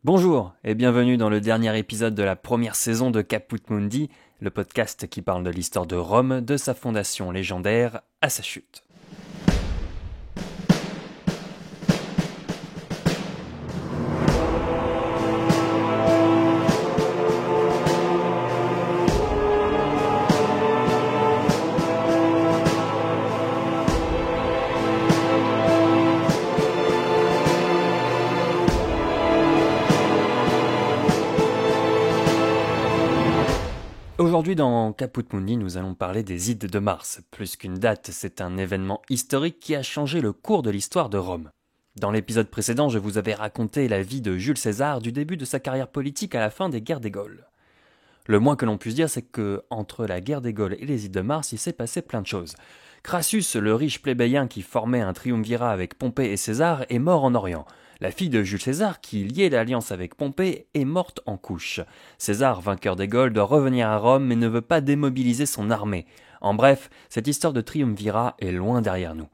Bonjour et bienvenue dans le dernier épisode de la première saison de Caput Mundi, le podcast qui parle de l'histoire de Rome, de sa fondation légendaire à sa chute. Aujourd'hui dans Caput Mundi, nous allons parler des Ides de Mars. Plus qu'une date, c'est un événement historique qui a changé le cours de l'histoire de Rome. Dans l'épisode précédent, je vous avais raconté la vie de Jules César du début de sa carrière politique à la fin des guerres des Gaules. Le moins que l'on puisse dire, c'est que entre la guerre des Gaules et les Ides de Mars, il s'est passé plein de choses. Crassus, le riche plébéien qui formait un triumvirat avec Pompée et César, est mort en Orient. La fille de Jules César, qui liait l'alliance avec Pompée, est morte en couche. César, vainqueur des Gaules, doit revenir à Rome mais ne veut pas démobiliser son armée. En bref, cette histoire de triumvirat est loin derrière nous.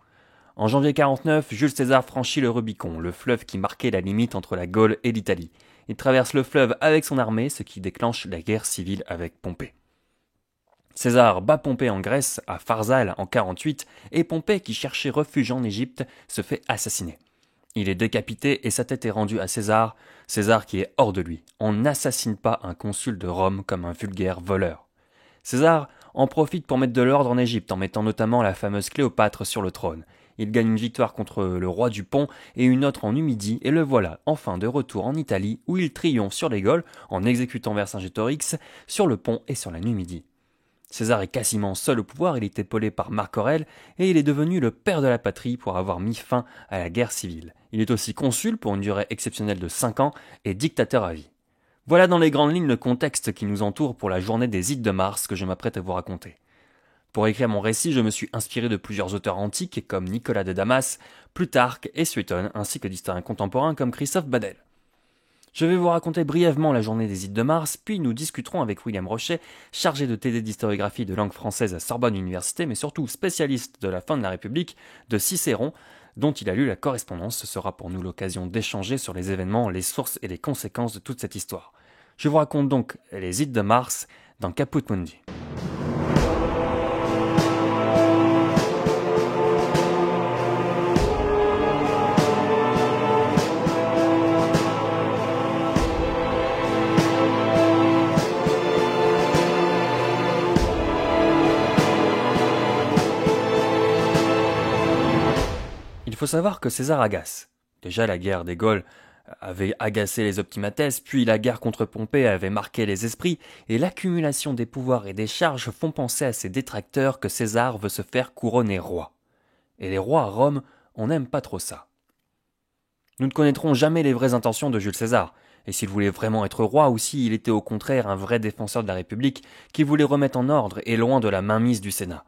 En janvier 49, Jules César franchit le Rubicon, le fleuve qui marquait la limite entre la Gaule et l'Italie. Il traverse le fleuve avec son armée, ce qui déclenche la guerre civile avec Pompée. César bat Pompée en Grèce, à Pharsale en 48, et Pompée, qui cherchait refuge en Égypte, se fait assassiner. Il est décapité et sa tête est rendue à César, César qui est hors de lui. On n'assassine pas un consul de Rome comme un vulgaire voleur. César en profite pour mettre de l'ordre en Égypte, en mettant notamment la fameuse Cléopâtre sur le trône. Il gagne une victoire contre le roi du Pont et une autre en Numidie, et le voilà enfin de retour en Italie, où il triomphe sur les Gaules en exécutant Vercingétorix sur le Pont et sur la Numidie. César est quasiment seul au pouvoir, il est épaulé par Marc Aurèle, et il est devenu le père de la patrie pour avoir mis fin à la guerre civile. Il est aussi consul pour une durée exceptionnelle de 5 ans et dictateur à vie. Voilà dans les grandes lignes le contexte qui nous entoure pour la journée des Ides de Mars que je m'apprête à vous raconter. Pour écrire mon récit, je me suis inspiré de plusieurs auteurs antiques comme Nicolas de Damas, Plutarque et Suétone, ainsi que d'historiens contemporains comme Christophe Badel. Je vais vous raconter brièvement la journée des Ides de Mars, puis nous discuterons avec William Rochet, chargé de TD d'historiographie de langue française à Sorbonne Université, mais surtout spécialiste de la fin de la République, de Cicéron, dont il a lu la correspondance. Ce sera pour nous l'occasion d'échanger sur les événements, les sources et les conséquences de toute cette histoire. Je vous raconte donc les Ides de Mars dans Caput Mundi. Il faut savoir que César agace. Déjà, la guerre des Gaules avait agacé les optimates, puis la guerre contre Pompée avait marqué les esprits, et l'accumulation des pouvoirs et des charges font penser à ses détracteurs que César veut se faire couronner roi. Et les rois à Rome, on n'aime pas trop ça. Nous ne connaîtrons jamais les vraies intentions de Jules César, et s'il voulait vraiment être roi ou s'il était au contraire un vrai défenseur de la République qui voulait remettre en ordre et loin de la mainmise du Sénat.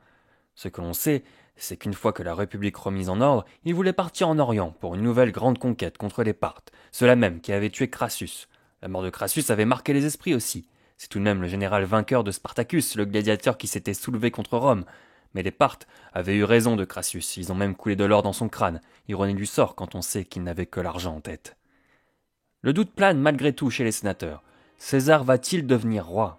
Ce que l'on sait, c'est qu'une fois que la République remise en ordre, il voulait partir en Orient pour une nouvelle grande conquête contre les Parthes, ceux-là même qui avaient tué Crassus. La mort de Crassus avait marqué les esprits aussi. C'est tout de même le général vainqueur de Spartacus, le gladiateur qui s'était soulevé contre Rome. Mais les Parthes avaient eu raison de Crassus, ils ont même coulé de l'or dans son crâne, ironie du sort quand on sait qu'il n'avait que l'argent en tête. Le doute plane malgré tout chez les sénateurs. César va-t-il devenir roi ?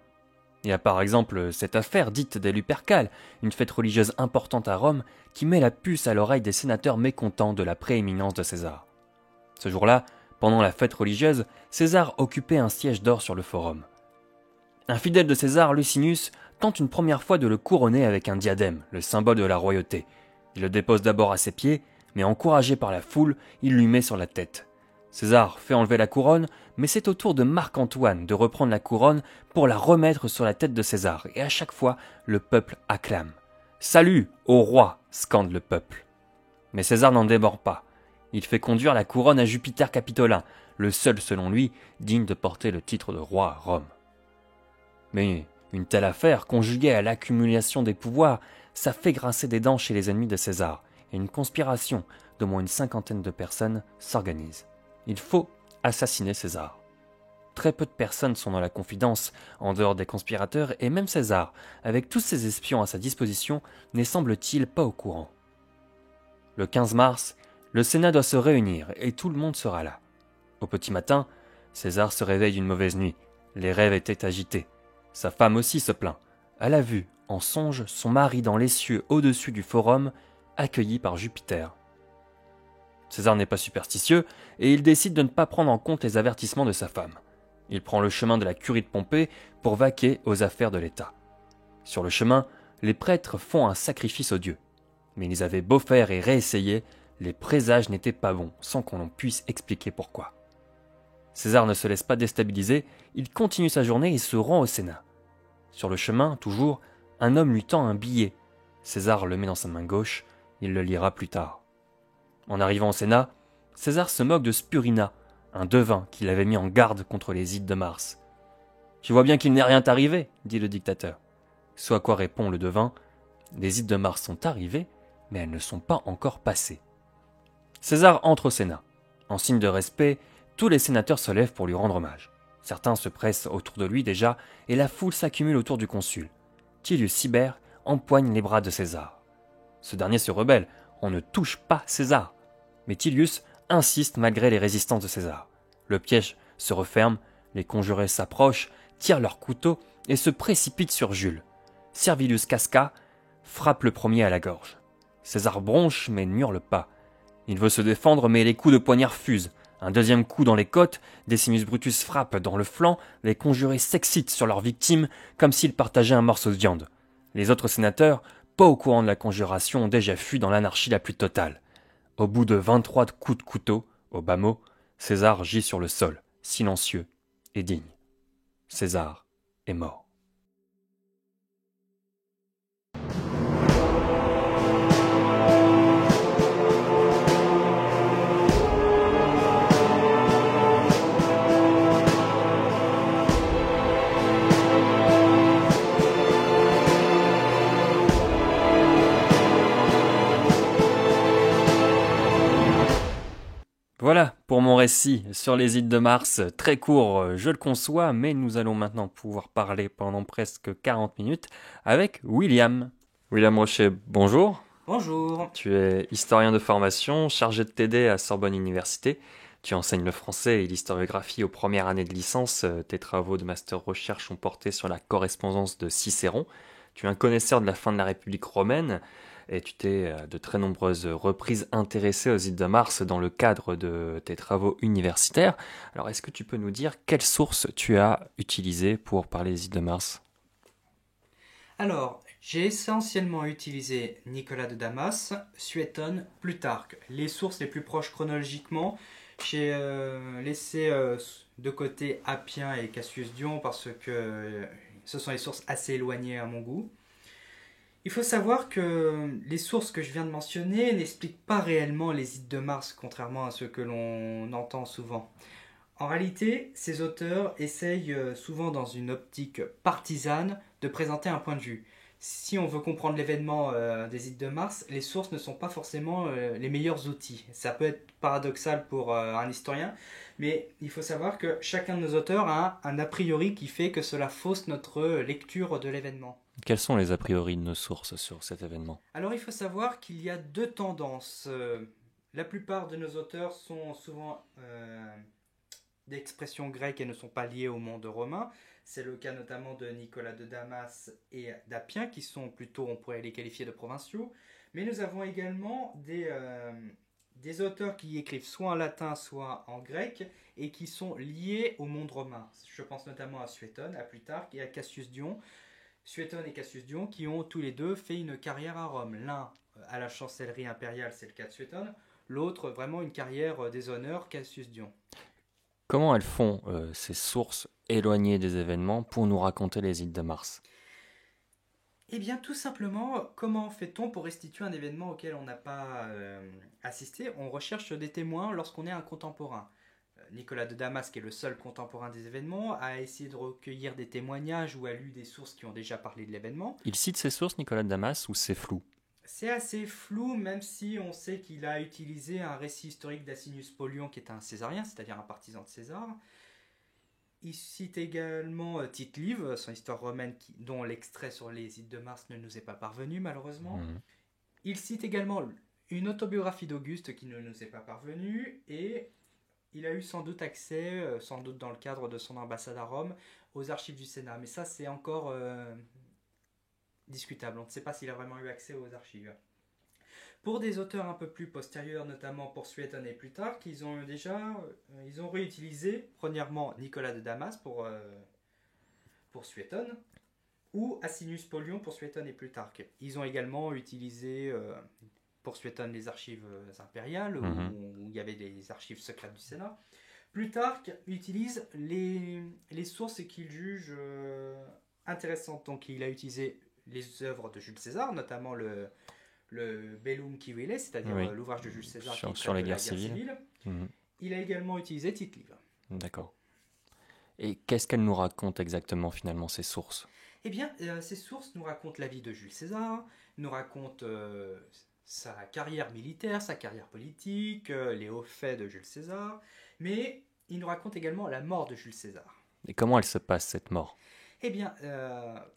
Il y a par exemple cette affaire dite des Lupercales, une fête religieuse importante à Rome qui met la puce à l'oreille des sénateurs mécontents de la prééminence de César. Ce jour-là, pendant la fête religieuse, César occupait un siège d'or sur le forum. Un fidèle de César, Licinius, tente une première fois de le couronner avec un diadème, le symbole de la royauté. Il le dépose d'abord à ses pieds, mais encouragé par la foule, il lui met sur la tête. César fait enlever la couronne, mais c'est au tour de Marc-Antoine de reprendre la couronne pour la remettre sur la tête de César, et à chaque fois, le peuple acclame. « Salut au roi !» scande le peuple. Mais César n'en démord pas. Il fait conduire la couronne à Jupiter Capitolin, le seul selon lui digne de porter le titre de roi à Rome. Mais une telle affaire, conjuguée à l'accumulation des pouvoirs, ça fait grincer des dents chez les ennemis de César, et une conspiration d'au moins une 50aine de personnes s'organise. Il faut assassiner César. Très peu de personnes sont dans la confidence, en dehors des conspirateurs, et même César, avec tous ses espions à sa disposition, n'est semble-t-il pas au courant. Le 15 mars, le Sénat doit se réunir, et tout le monde sera là. Au petit matin, César se réveille une mauvaise nuit. Les rêves étaient agités. Sa femme aussi se plaint. Elle a vu, en songe, son mari dans les cieux au-dessus du forum, accueilli par Jupiter. César n'est pas superstitieux et il décide de ne pas prendre en compte les avertissements de sa femme. Il prend le chemin de la curie de Pompée pour vaquer aux affaires de l'État. Sur le chemin, les prêtres font un sacrifice aux dieux. Mais ils avaient beau faire et réessayer, les présages n'étaient pas bons, sans qu'on en puisse expliquer pourquoi. César ne se laisse pas déstabiliser, il continue sa journée et se rend au Sénat. Sur le chemin, toujours, un homme lui tend un billet. César le met dans sa main gauche, il le lira plus tard. En arrivant au Sénat, César se moque de Spurina, un devin qui l'avait mis en garde contre les Ides de Mars. « Tu vois bien qu'il n'est rien arrivé, dit le dictateur. Ce à quoi répond le devin, « Les Ides de Mars sont arrivées, mais elles ne sont pas encore passées. » César entre au Sénat. En signe de respect, tous les sénateurs se lèvent pour lui rendre hommage. Certains se pressent autour de lui déjà, et la foule s'accumule autour du consul. Tilius Cibère empoigne les bras de César. Ce dernier se rebelle, on ne touche pas César. Mais Tilius insiste malgré les résistances de César. Le piège se referme, les conjurés s'approchent, tirent leurs couteaux et se précipitent sur Jules. Servilius Casca frappe le premier à la gorge. César bronche mais n'hurle pas. Il veut se défendre mais les coups de poignard fusent. Un deuxième coup dans les côtes, Decimus Brutus frappe dans le flanc, les conjurés s'excitent sur leur victime comme s'ils partageaient un morceau de viande. Les autres sénateurs, pas au courant de la conjuration, ont déjà fui dans l'anarchie la plus totale. Au bout de 23 coups de couteau, au bas mot, César gît sur le sol, silencieux et digne. César est mort. Voilà pour mon récit sur les Ides de Mars, très court, je le conçois, mais nous allons maintenant pouvoir parler pendant presque 40 minutes avec William. William Rocher, bonjour. Bonjour. Tu es historien de formation, chargé de TD à Sorbonne Université. Tu enseignes le français et l'historiographie aux premières années de licence. Tes travaux de master recherche ont porté sur la correspondance de Cicéron. Tu es un connaisseur de la fin de la République romaine et tu t'es de très nombreuses reprises intéressé aux Ides de Mars dans le cadre de tes travaux universitaires. Alors, est-ce que tu peux nous dire quelles sources tu as utilisées pour parler des Ides de Mars ? Alors, j'ai essentiellement utilisé Nicolas de Damas, Suétone, Plutarque. Les sources les plus proches chronologiquement, j'ai laissé de côté Appien et Cassius Dion parce que ce sont les sources assez éloignées à mon goût. Il faut savoir que les sources que je viens de mentionner n'expliquent pas réellement les Ides de Mars, contrairement à ce que l'on entend souvent. En réalité, ces auteurs essayent souvent dans une optique partisane de présenter un point de vue. Si on veut comprendre l'événement des Ides de Mars, les sources ne sont pas forcément les meilleurs outils. Ça peut être paradoxal pour un historien, mais il faut savoir que chacun de nos auteurs a un a priori qui fait que cela fausse notre lecture de l'événement. Quels sont les a priori de nos sources sur cet événement ? Alors il faut savoir qu'il y a deux tendances. La plupart de nos auteurs sont souvent d'expression grecque et ne sont pas liés au monde romain. C'est le cas notamment de Nicolas de Damas et d'Appien, qui sont plutôt, on pourrait les qualifier de provinciaux. Mais nous avons également des auteurs qui écrivent soit en latin, soit en grec, et qui sont liés au monde romain. Je pense notamment à Suétone, à Plutarque et à Cassius Dion. Suétone et Cassius Dion qui ont tous les deux fait une carrière à Rome. L'un à la chancellerie impériale, c'est le cas de Suétone. L'autre, vraiment une carrière des honneurs, Cassius Dion. Comment elles font, ces sources éloignées des événements, pour nous raconter les Ides de Mars ? Eh bien, tout simplement, comment fait-on pour restituer un événement auquel on n'a pas assisté ? On recherche des témoins lorsqu'on est un contemporain. Nicolas de Damas, qui est le seul contemporain des événements, a essayé de recueillir des témoignages ou a lu des sources qui ont déjà parlé de l'événement. Il cite ces sources, Nicolas de Damas, ou c'est flou ? C'est assez flou, même si on sait qu'il a utilisé un récit historique d'Asinius Polion, qui est un césarien, c'est-à-dire un partisan de César. Il cite également Tite-Live, son histoire romaine, dont l'extrait sur les Ides de Mars ne nous est pas parvenu, malheureusement. Il cite également une autobiographie d'Auguste qui ne nous est pas parvenue, et il a eu sans doute accès, sans doute dans le cadre de son ambassade à Rome, aux archives du Sénat. Mais ça, c'est encore discutable. On ne sait pas s'il a vraiment eu accès aux archives. Pour des auteurs un peu plus postérieurs, notamment pour Suétone et Plutarque, ils ont réutilisé, premièrement, Nicolas de Damas pour Suétone, ou Asinius Polion pour Suétone et Plutarque. Ils ont également utilisé pour Suétone les archives impériales, où il y avait des archives secrètes du Sénat. Plutarque utilise les sources qu'il juge intéressantes. Donc il a utilisé les œuvres de Jules César, notamment le Bellum Civile, c'est-à-dire l'ouvrage de Jules César sur les guerres civiles. Il a également utilisé Tite-Live. D'accord. Et qu'est-ce qu'elles nous racontent exactement finalement, ces sources ? Eh bien, ces sources nous racontent la vie de Jules César, nous racontent sa carrière militaire, sa carrière politique, les hauts faits de Jules César, mais ils nous racontent également la mort de Jules César. Et comment elle se passe, cette mort ? Eh bien,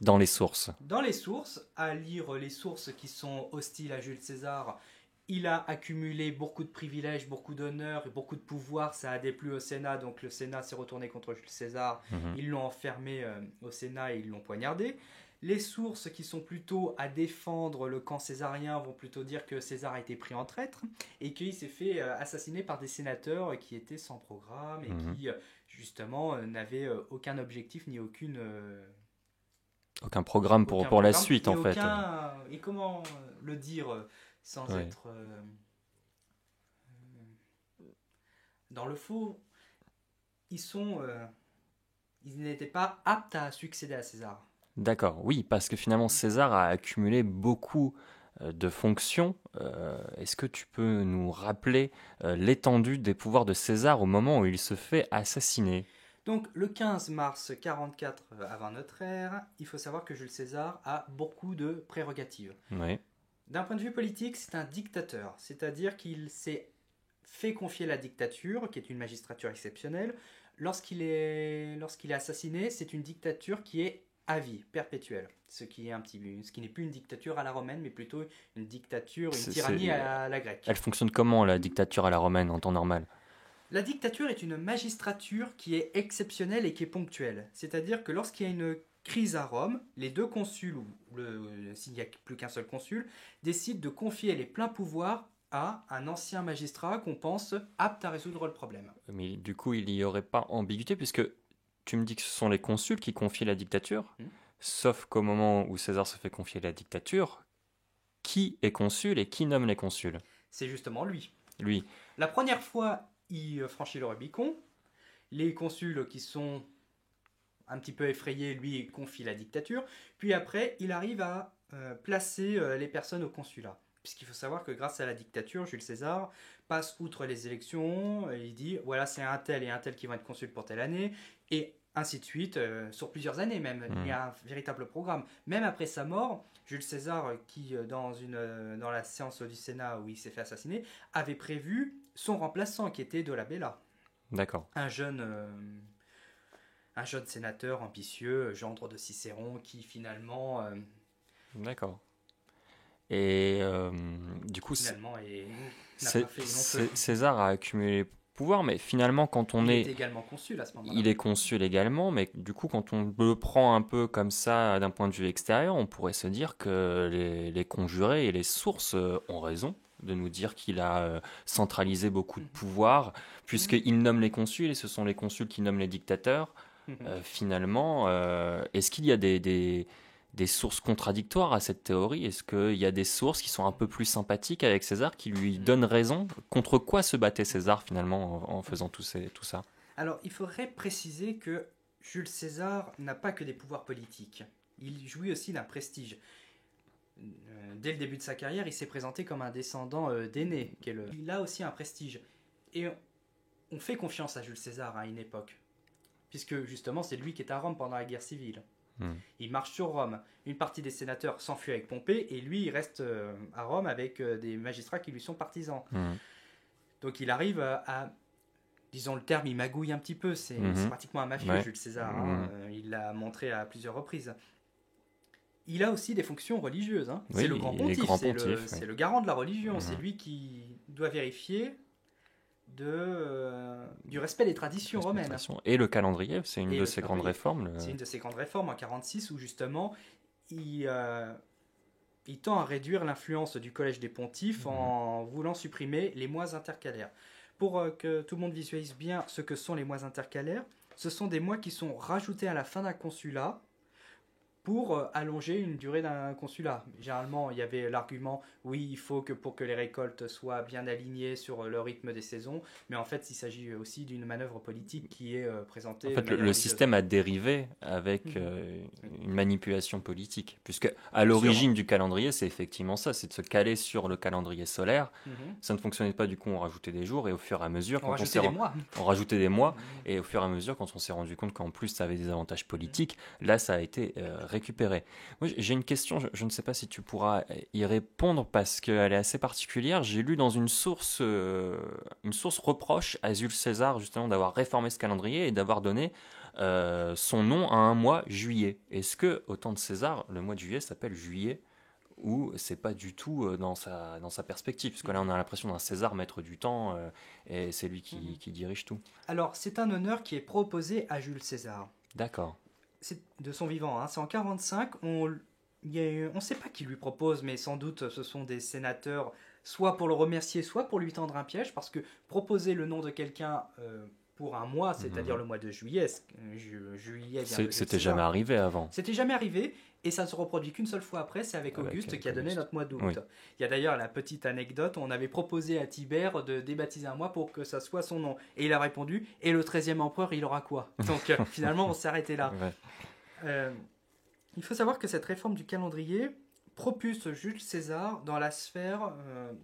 dans les sources. Dans les sources, à lire les sources qui sont hostiles à Jules César, il a accumulé beaucoup de privilèges, beaucoup d'honneurs et beaucoup de pouvoir. Ça a déplu au Sénat, donc le Sénat s'est retourné contre Jules César. Ils l'ont enfermé au Sénat et ils l'ont poignardé. Les sources qui sont plutôt à défendre le camp césarien vont plutôt dire que César a été pris en traître et qu'il s'est fait assassiner par des sénateurs qui étaient sans programme et qui, justement, n'avaient aucun objectif ni aucun programme pour la suite, en fait. Et comment le dire sans être dans le faux, ils n'étaient pas aptes à succéder à César. D'accord, oui, parce que finalement César a accumulé beaucoup de fonctions. Est-ce que tu peux nous rappeler l'étendue des pouvoirs de César au moment où il se fait assassiner ? Donc le 15 mars 44 avant notre ère, il faut savoir que Jules César a beaucoup de prérogatives. Oui. D'un point de vue politique, c'est un dictateur, c'est-à-dire qu'il s'est fait confier la dictature, qui est une magistrature exceptionnelle. Lorsqu'il est assassiné, c'est une dictature qui est à vie, perpétuelle, ce qui n'est plus une dictature à la romaine, mais plutôt une dictature, une tyrannie à la grecque. Elle fonctionne comment, la dictature à la romaine, en temps normal ? La dictature est une magistrature qui est exceptionnelle et qui est ponctuelle. C'est-à-dire que lorsqu'il y a une crise à Rome, les deux consuls, s'il n'y a plus qu'un seul consul, décident de confier les pleins pouvoirs à un ancien magistrat qu'on pense apte à résoudre le problème. Mais du coup, il n'y aurait pas ambiguïté, puisque tu me dis que ce sont les consuls qui confient la dictature, sauf qu'au moment où César se fait confier la dictature, qui est consul et qui nomme les consuls ? C'est justement lui. Lui. La première fois, il franchit le Rubicon. Les consuls qui sont un petit peu effrayés, lui, confient la dictature. Puis après, il arrive à placer les personnes au consulat. Puisqu'il faut savoir que grâce à la dictature, Jules César passe outre les élections, il dit, voilà, c'est un tel et un tel qui vont être consuls pour telle année, et ainsi de suite, sur plusieurs années même. Il y a un véritable programme. Même après sa mort, Jules César, qui dans la séance du Sénat où il s'est fait assassiner, avait prévu son remplaçant, qui était Dolabella. D'accord. Un jeune sénateur ambitieux, gendre de Cicéron, qui finalement... D'accord. Et du coup, finalement, César a accumulé pouvoir, mais finalement, quand on il est également consul à ce moment-là. Il est consul également, mais du coup, quand on le prend un peu comme ça, d'un point de vue extérieur, on pourrait se dire que les conjurés et les sources ont raison de nous dire qu'il a centralisé beaucoup de pouvoir, puisqu'il nomme les consuls, et ce sont les consuls qui nomment les dictateurs. Finalement, est-ce qu'il y a des sources contradictoires à cette théorie ? Est-ce qu'il y a des sources qui sont un peu plus sympathiques avec César, qui lui donnent raison ? Contre quoi se battait César finalement en faisant tout ça ? Alors, il faudrait préciser que Jules César n'a pas que des pouvoirs politiques. Il jouit aussi d'un prestige. Dès le début de sa carrière, il s'est présenté comme un descendant d'Énée. Il a aussi un prestige. Et on fait confiance à Jules César à une époque, puisque justement c'est lui qui est à Rome pendant la guerre civile. Il marche sur Rome. Une partie des sénateurs s'enfuit avec Pompée et lui, il reste à Rome avec des magistrats qui lui sont partisans. Donc il arrive à, disons le terme, il magouille un petit peu. C'est pratiquement un mafieux, Jules César. Il l'a montré à plusieurs reprises. Il a aussi des fonctions religieuses. Oui, c'est le grand pontife, c'est le garant de la religion. C'est lui qui doit vérifier du respect des traditions romaines. Et le calendrier, c'est une de ses grandes réformes. C'est une de ses grandes réformes en 46 où justement il tend à réduire l'influence du collège des pontifes en voulant supprimer les mois intercalaires. Pour que tout le monde visualise bien ce que sont les mois intercalaires, ce sont des mois qui sont rajoutés à la fin d'un consulat pour allonger une durée d'un consulat. Généralement, il y avait l'argument, oui, il faut que pour que les récoltes soient bien alignées sur le rythme des saisons, mais en fait, il s'agit aussi d'une manœuvre politique qui est présentée... En fait, le système a dérivé avec une manipulation politique, puisque à l'origine du calendrier, c'est effectivement ça, c'est de se caler sur le calendrier solaire. Ça ne fonctionnait pas, du coup, on rajoutait des jours, et au fur et à mesure... On rajoutait des mois, et au fur et à mesure, quand on s'est rendu compte qu'en plus, ça avait des avantages politiques, là, ça a été... récupérer. Moi, j'ai une question, je ne sais pas si tu pourras y répondre parce qu'elle est assez particulière. J'ai lu dans une source reproche à Jules César justement d'avoir réformé ce calendrier et d'avoir donné son nom à un mois, juillet. Est-ce que au temps de César, le mois de juillet s'appelle juillet ou c'est pas du tout dans sa perspective? Parce que là, on a l'impression d'un César maître du temps et c'est lui qui dirige tout. Alors, c'est un honneur qui est proposé à Jules César. D'accord. C'est de son vivant, hein. C'est en 45, on ne sait pas qui lui propose, mais sans doute ce sont des sénateurs, soit pour le remercier, soit pour lui tendre un piège, parce que proposer le nom de quelqu'un pour un mois, c'est-à-dire le mois de juillet, c'était jamais arrivé avant. C'était jamais arrivé, et ça ne se reproduit qu'une seule fois après, c'est avec Auguste qui a donné notre mois d'août. Oui. Il y a d'ailleurs la petite anecdote, on avait proposé à Tibère de débaptiser un mois pour que ça soit son nom, et il a répondu, et le 13e empereur, il aura quoi? Donc finalement, on s'est arrêté là. Ouais. Il faut savoir que cette réforme du calendrier propulse Jules César dans la sphère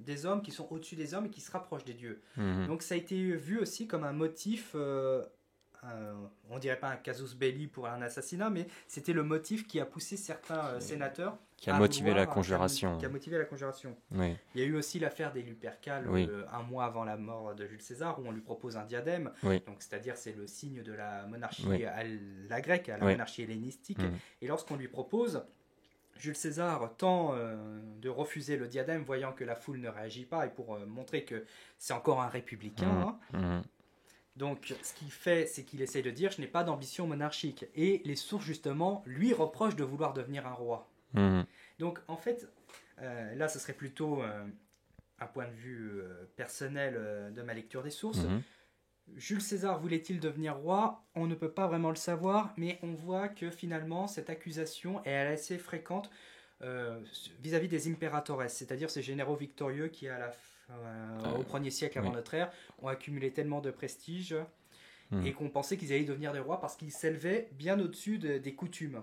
des hommes qui sont au-dessus des hommes et qui se rapprochent des dieux. Donc ça a été vu aussi comme un motif, on dirait pas un casus belli pour un assassinat, mais c'était le motif qui a poussé certains sénateurs qui a motivé la conjuration. Oui. Il y a eu aussi l'affaire des Lupercales, un mois avant la mort de Jules César, où on lui propose un diadème. Oui. Donc, c'est-à-dire, c'est le signe de la monarchie à la grecque, à la monarchie hellénistique. Et lorsqu'on lui propose, Jules César tend de refuser le diadème, voyant que la foule ne réagit pas, et pour montrer que c'est encore un républicain. Donc, ce qu'il fait, c'est qu'il essaie de dire « je n'ai pas d'ambition monarchique ». Et les sources, justement, lui reprochent de vouloir devenir un roi. Donc, en fait, là, ce serait plutôt un point de vue personnel de ma lecture des sources. Jules César voulait-il devenir roi? On ne peut pas vraiment le savoir, mais on voit que finalement, cette accusation est assez fréquente vis-à-vis des imperatores, c'est-à-dire ces généraux victorieux qui, au 1er siècle avant notre ère, ont accumulé tellement de prestige et qu'on pensait qu'ils allaient devenir des rois parce qu'ils s'élevaient bien au-dessus des coutumes.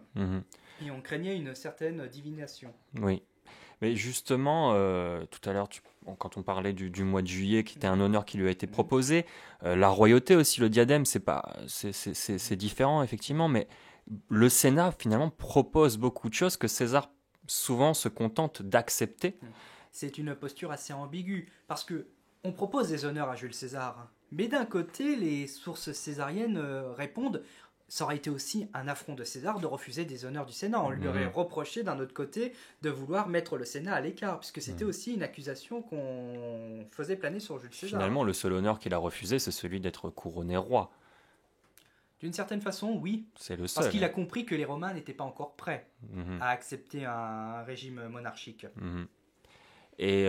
Et on craignait une certaine divination. Oui. Mais justement, tout à l'heure, quand on parlait du mois de juillet, qui était un honneur qui lui a été proposé, la royauté aussi, le diadème, c'est différent, effectivement, mais le Sénat, finalement, propose beaucoup de choses que César, souvent, se contente d'accepter. C'est une posture assez ambiguë, parce que on propose des honneurs à Jules César, mais d'un côté, les sources césariennes répondent ça aurait été aussi un affront de César de refuser des honneurs du Sénat. On lui aurait reproché d'un autre côté de vouloir mettre le Sénat à l'écart, puisque c'était aussi une accusation qu'on faisait planer sur Jules César. Finalement, le seul honneur qu'il a refusé, c'est celui d'être couronné roi. D'une certaine façon, oui. C'est le seul. Parce qu'il a compris que les Romains n'étaient pas encore prêts à accepter un régime monarchique. Et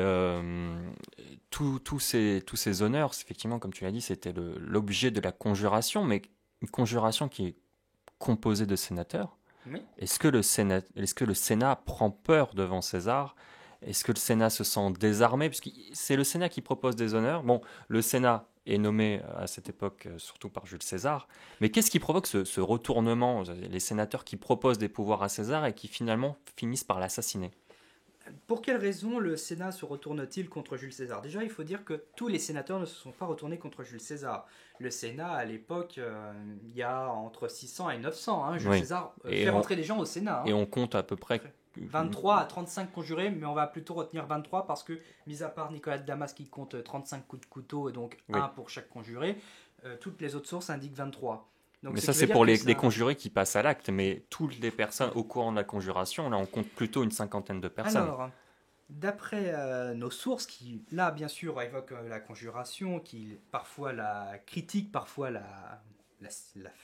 tous ces honneurs, effectivement, comme tu l'as dit, c'était l'objet de la conjuration, mais une conjuration qui est composée de sénateurs. Oui. Est-ce que le Sénat prend peur devant César? Est-ce que le Sénat se sent désarmé? Puisque c'est le Sénat qui propose des honneurs. Bon, le Sénat est nommé à cette époque surtout par Jules César. Mais qu'est-ce qui provoque ce retournement? Les sénateurs qui proposent des pouvoirs à César et qui finalement finissent par l'assassiner. Pour quelle raison le Sénat se retourne-t-il contre Jules César? Déjà, il faut dire que tous les sénateurs ne se sont pas retournés contre Jules César. Le Sénat, à l'époque, il y a entre 600 et 900. Jules César fait rentrer des gens au Sénat. Et on compte à peu près 23 à 35 conjurés, mais on va plutôt retenir 23 parce que, mis à part Nicolas de Damas qui compte 35 coups de couteau, et donc un pour chaque conjuré, toutes les autres sources indiquent 23. Donc, mais ça, c'est pour les conjurés qui passent à l'acte, mais toutes les personnes au courant de la conjuration, là, on compte plutôt une cinquantaine de personnes. Alors, D'après nos sources, qui là bien sûr évoquent la conjuration, qui parfois la critiquent, parfois la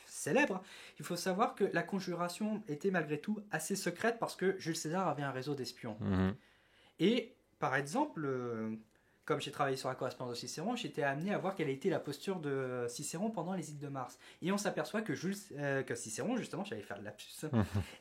célèbrent, il faut savoir que la conjuration était malgré tout assez secrète parce que Jules César avait un réseau d'espions. Mhm. Et par exemple, comme j'ai travaillé sur la correspondance de Cicéron, j'étais amené à voir quelle était la posture de Cicéron pendant les Ides de Mars. Et on s'aperçoit que, que Cicéron, justement, j'allais faire de lapsus,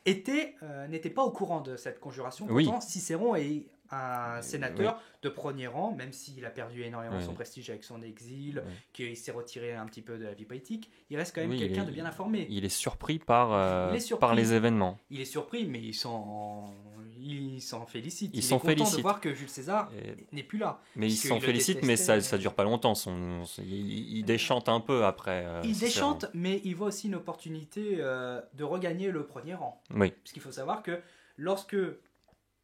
n'était pas au courant de cette conjuration. Oui. Pourtant, Cicéron est un sénateur de premier rang, même s'il a perdu énormément son prestige avec son exil, qu'il s'est retiré un petit peu de la vie politique. Il reste quand même quelqu'un de bien informé. Il est surpris par les événements. Il est surpris, mais il s'en félicite. Il est content de voir que Jules César n'est plus là. Mais il s'en félicite, mais ça dure pas longtemps. Il déchante un peu après. Il déchante, mais il voit aussi une opportunité de regagner le premier rang. Oui. Puisqu'il faut savoir que lorsque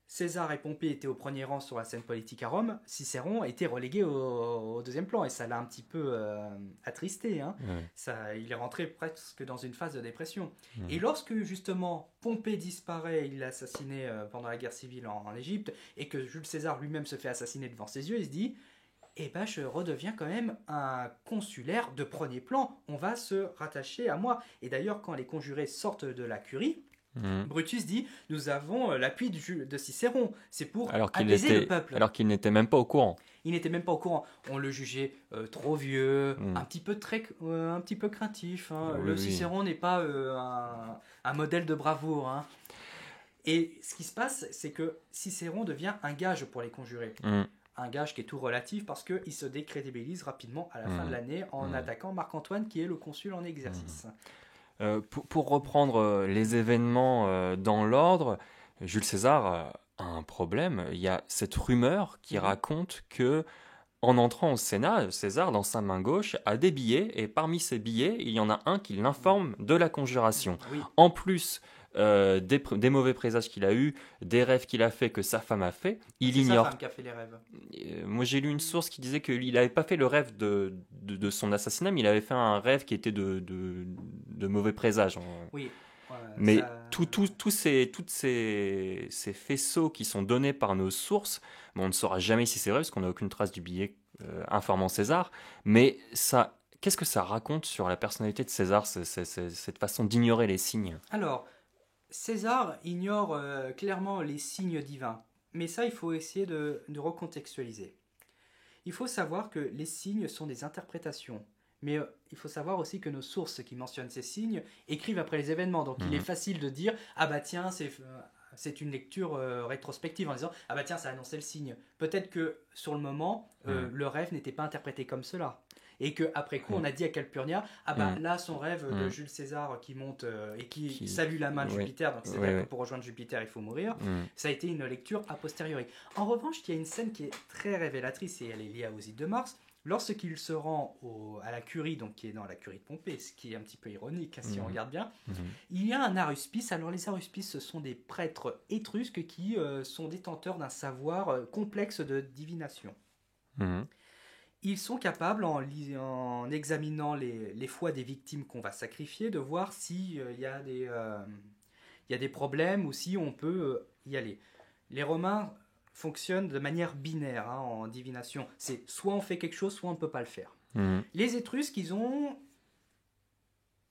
César et Pompée étaient au premier rang sur la scène politique à Rome, Cicéron était relégué au deuxième plan et ça l'a un petit peu attristé. Hein. Il est rentré presque dans une phase de dépression. Et lorsque justement Pompée disparaît, il est assassiné pendant la guerre civile en Égypte, et que Jules César lui-même se fait assassiner devant ses yeux, il se dit eh ben, je redeviens quand même un consulaire de premier plan, on va se rattacher à moi. Et d'ailleurs, quand les conjurés sortent de la curie, Brutus dit nous avons l'appui de Cicéron, c'est pour apaiser le peuple. Alors qu'il n'était même pas au courant. Il n'était même pas au courant. On le jugeait trop vieux, un petit peu craintif. Hein. Le Cicéron n'est pas un modèle de bravoure. Hein. Et ce qui se passe, c'est que Cicéron devient un gage pour les conjurés. Un gage qui est tout relatif parce qu'il se décrédibilise rapidement à la fin de l'année en attaquant Marc-Antoine qui est le consul en exercice. Pour reprendre les événements dans l'ordre, Jules César a un problème. Il y a cette rumeur qui raconte que, en entrant au Sénat, César, dans sa main gauche, a des billets, et parmi ces billets, il y en a un qui l'informe de la conjuration. En plus des mauvais présages qu'il a eus, des rêves qu'il a fait, que sa femme a fait, il ignore. C'est sa femme qui a fait les rêves. Moi, j'ai lu une source qui disait qu'il n'avait pas fait le rêve de son assassinat, mais il avait fait un rêve qui était de mauvais présages. Oui. Mais tous ces faisceaux qui sont donnés par nos sources, on ne saura jamais si c'est vrai, parce qu'on n'a aucune trace du billet informant César, mais ça, qu'est-ce que ça raconte sur la personnalité de César, cette façon d'ignorer les signes? Alors, César ignore clairement les signes divins, mais ça, il faut essayer de recontextualiser. Il faut savoir que les signes sont des interprétations, mais il faut savoir aussi que nos sources qui mentionnent ces signes écrivent après les événements, donc il est facile de dire « Ah bah tiens, c'est une lecture rétrospective en disant « Ah bah tiens, ça a annoncé le signe ». Peut-être que sur le moment, le rêve n'était pas interprété comme cela. Et qu'après coup, on a dit à Calpurnia, ah bah là, son rêve de Jules César qui monte et qui salue la main de Jupiter, donc c'est-à-dire que pour rejoindre Jupiter, il faut mourir, ça a été une lecture a posteriori. En revanche, il y a une scène qui est très révélatrice et elle est liée aux Ides de Mars. Lorsqu'il se rend à la curie, donc qui est dans la curie de Pompée, ce qui est un petit peu ironique si on regarde bien, il y a un aruspice. Alors les aruspices, ce sont des prêtres étrusques qui sont détenteurs d'un savoir complexe de divination. Ils sont capables, en examinant les foi des victimes qu'on va sacrifier, de voir s'il y a des problèmes ou si on peut y aller. Les Romains fonctionnent de manière binaire en divination. C'est soit on fait quelque chose, soit on ne peut pas le faire. Les Étrusques, ils ont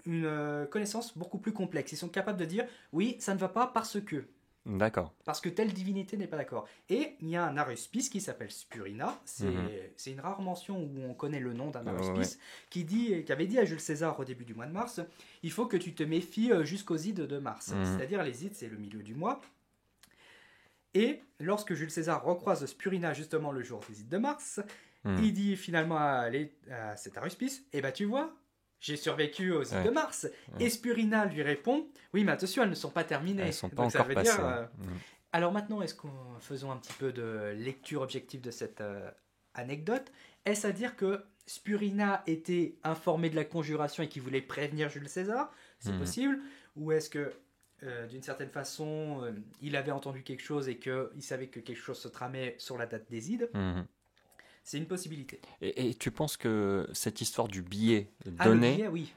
une connaissance beaucoup plus complexe. Ils sont capables de dire, oui, ça ne va pas parce que... D'accord. Parce que telle divinité n'est pas d'accord. Et il y a un aruspice qui s'appelle Spurina. C'est une rare mention où on connaît le nom d'un aruspice qui avait dit à Jules César au début du mois de mars, il faut que tu te méfies jusqu'aux Ides de mars. C'est-à-dire les Ides, c'est le milieu du mois. Et lorsque Jules César recroise Spurina justement le jour des Ides de mars, il dit finalement à cet aruspice, eh ben tu vois, j'ai survécu aux Ides de mars. Et Spurina lui répond, oui, mais attention, elles ne sont pas terminées. Elles ne sont pas encore passées. Alors maintenant, faisons un petit peu de lecture objective de cette anecdote. Est-ce à dire que Spurina était informé de la conjuration et qu'il voulait prévenir Jules César? C'est possible. Ou est-ce que, d'une certaine façon, il avait entendu quelque chose et qu'il savait que quelque chose se tramait sur la date des Ides? C'est une possibilité. Et tu penses que cette histoire du billet donné, le billet, oui.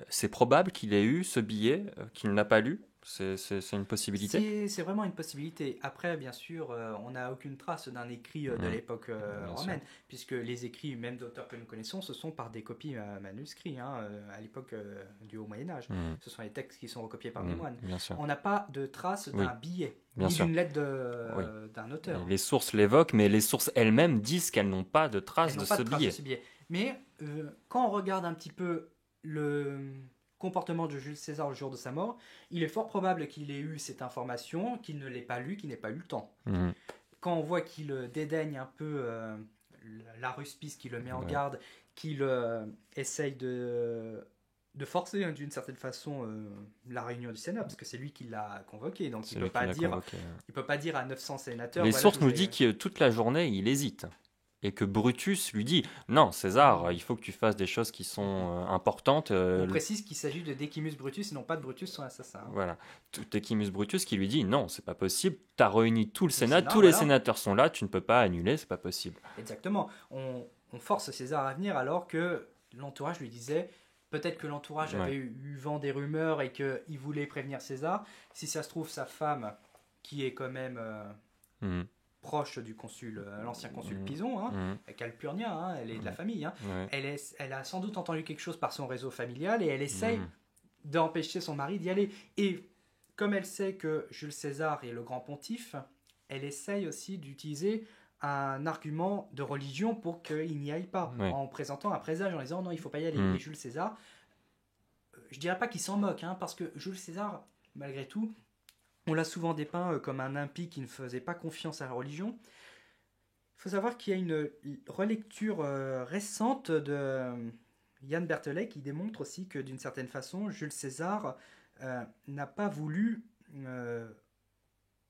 C'est probable qu'il ait eu ce billet qu'il n'a pas lu? C'est une possibilité? C'est vraiment une possibilité. Après, bien sûr, on n'a aucune trace d'un écrit de l'époque Bien romaine, sûr. puisque les écrits, même d'auteurs que nous connaissons, ce sont par des copies manuscrits, hein, à l'époque du Haut Moyen-Âge. Mhm. Ce sont les textes qui sont recopiés par des moines. Bien sûr. On n'a pas de trace Oui, d'un billet, bien ni sûr. d'une lettre Oui. d'un Et auteur. les sources l'évoquent, mais les sources elles-mêmes disent qu'elles n'ont pas de traces Elles de n'ont pas ce de trace de billet. ce billet. Mais quand on regarde un petit peu le comportement de Jules César le jour de sa mort, il est fort probable qu'il ait eu cette information, qu'il ne l'ait pas lu, qu'il n'ait pas eu le temps. Mhm. Quand on voit qu'il dédaigne un peu la ruspice, qu'il le met en Ouais. garde, qu'il essaye de forcer d'une certaine façon la réunion du Sénat, parce que c'est lui qui l'a convoqué, donc C'est il lui ne peut, qui l'a convoqué. peut pas dire à 900 sénateurs... Les voilà, sources je nous vous ai- disent que toute la journée, il hésite. Et que Brutus lui dit non, César, il faut que tu fasses des choses qui sont importantes. On précise qu'il s'agit de Decimus Brutus et non pas de Brutus, son assassin. Voilà. Decimus Brutus qui lui dit non, c'est pas possible. Tu as réuni tout le Sénat, Sénat, tous les voilà. sénateurs sont là, tu ne peux pas annuler, c'est pas possible. Exactement. On force César à venir alors que l'entourage lui disait... Peut-être que l'entourage Ouais. avait eu vent des rumeurs et qu'il voulait prévenir César. Si ça se trouve, sa femme, qui est quand même Mhm. proche du consul, l'ancien consul Mhm. Pison, hein, Mhm. Calpurnia, hein, elle est de la famille, hein, Ouais. elle a sans doute entendu quelque chose par son réseau familial et elle essaye Mhm. d'empêcher son mari d'y aller. Et comme elle sait que Jules César est le grand pontife, elle essaye aussi d'utiliser un argument de religion pour qu'il n'y aille pas, Ouais. en présentant un présage, en disant non, il ne faut pas y aller. Mhm. Et Jules César, je dirais pas qu'il s'en moque, hein, parce que Jules César, malgré tout, on l'a souvent dépeint comme un impie qui ne faisait pas confiance à la religion. Il faut savoir qu'il y a une relecture récente de Yann Berthelet qui démontre aussi que d'une certaine façon, Jules César n'a pas voulu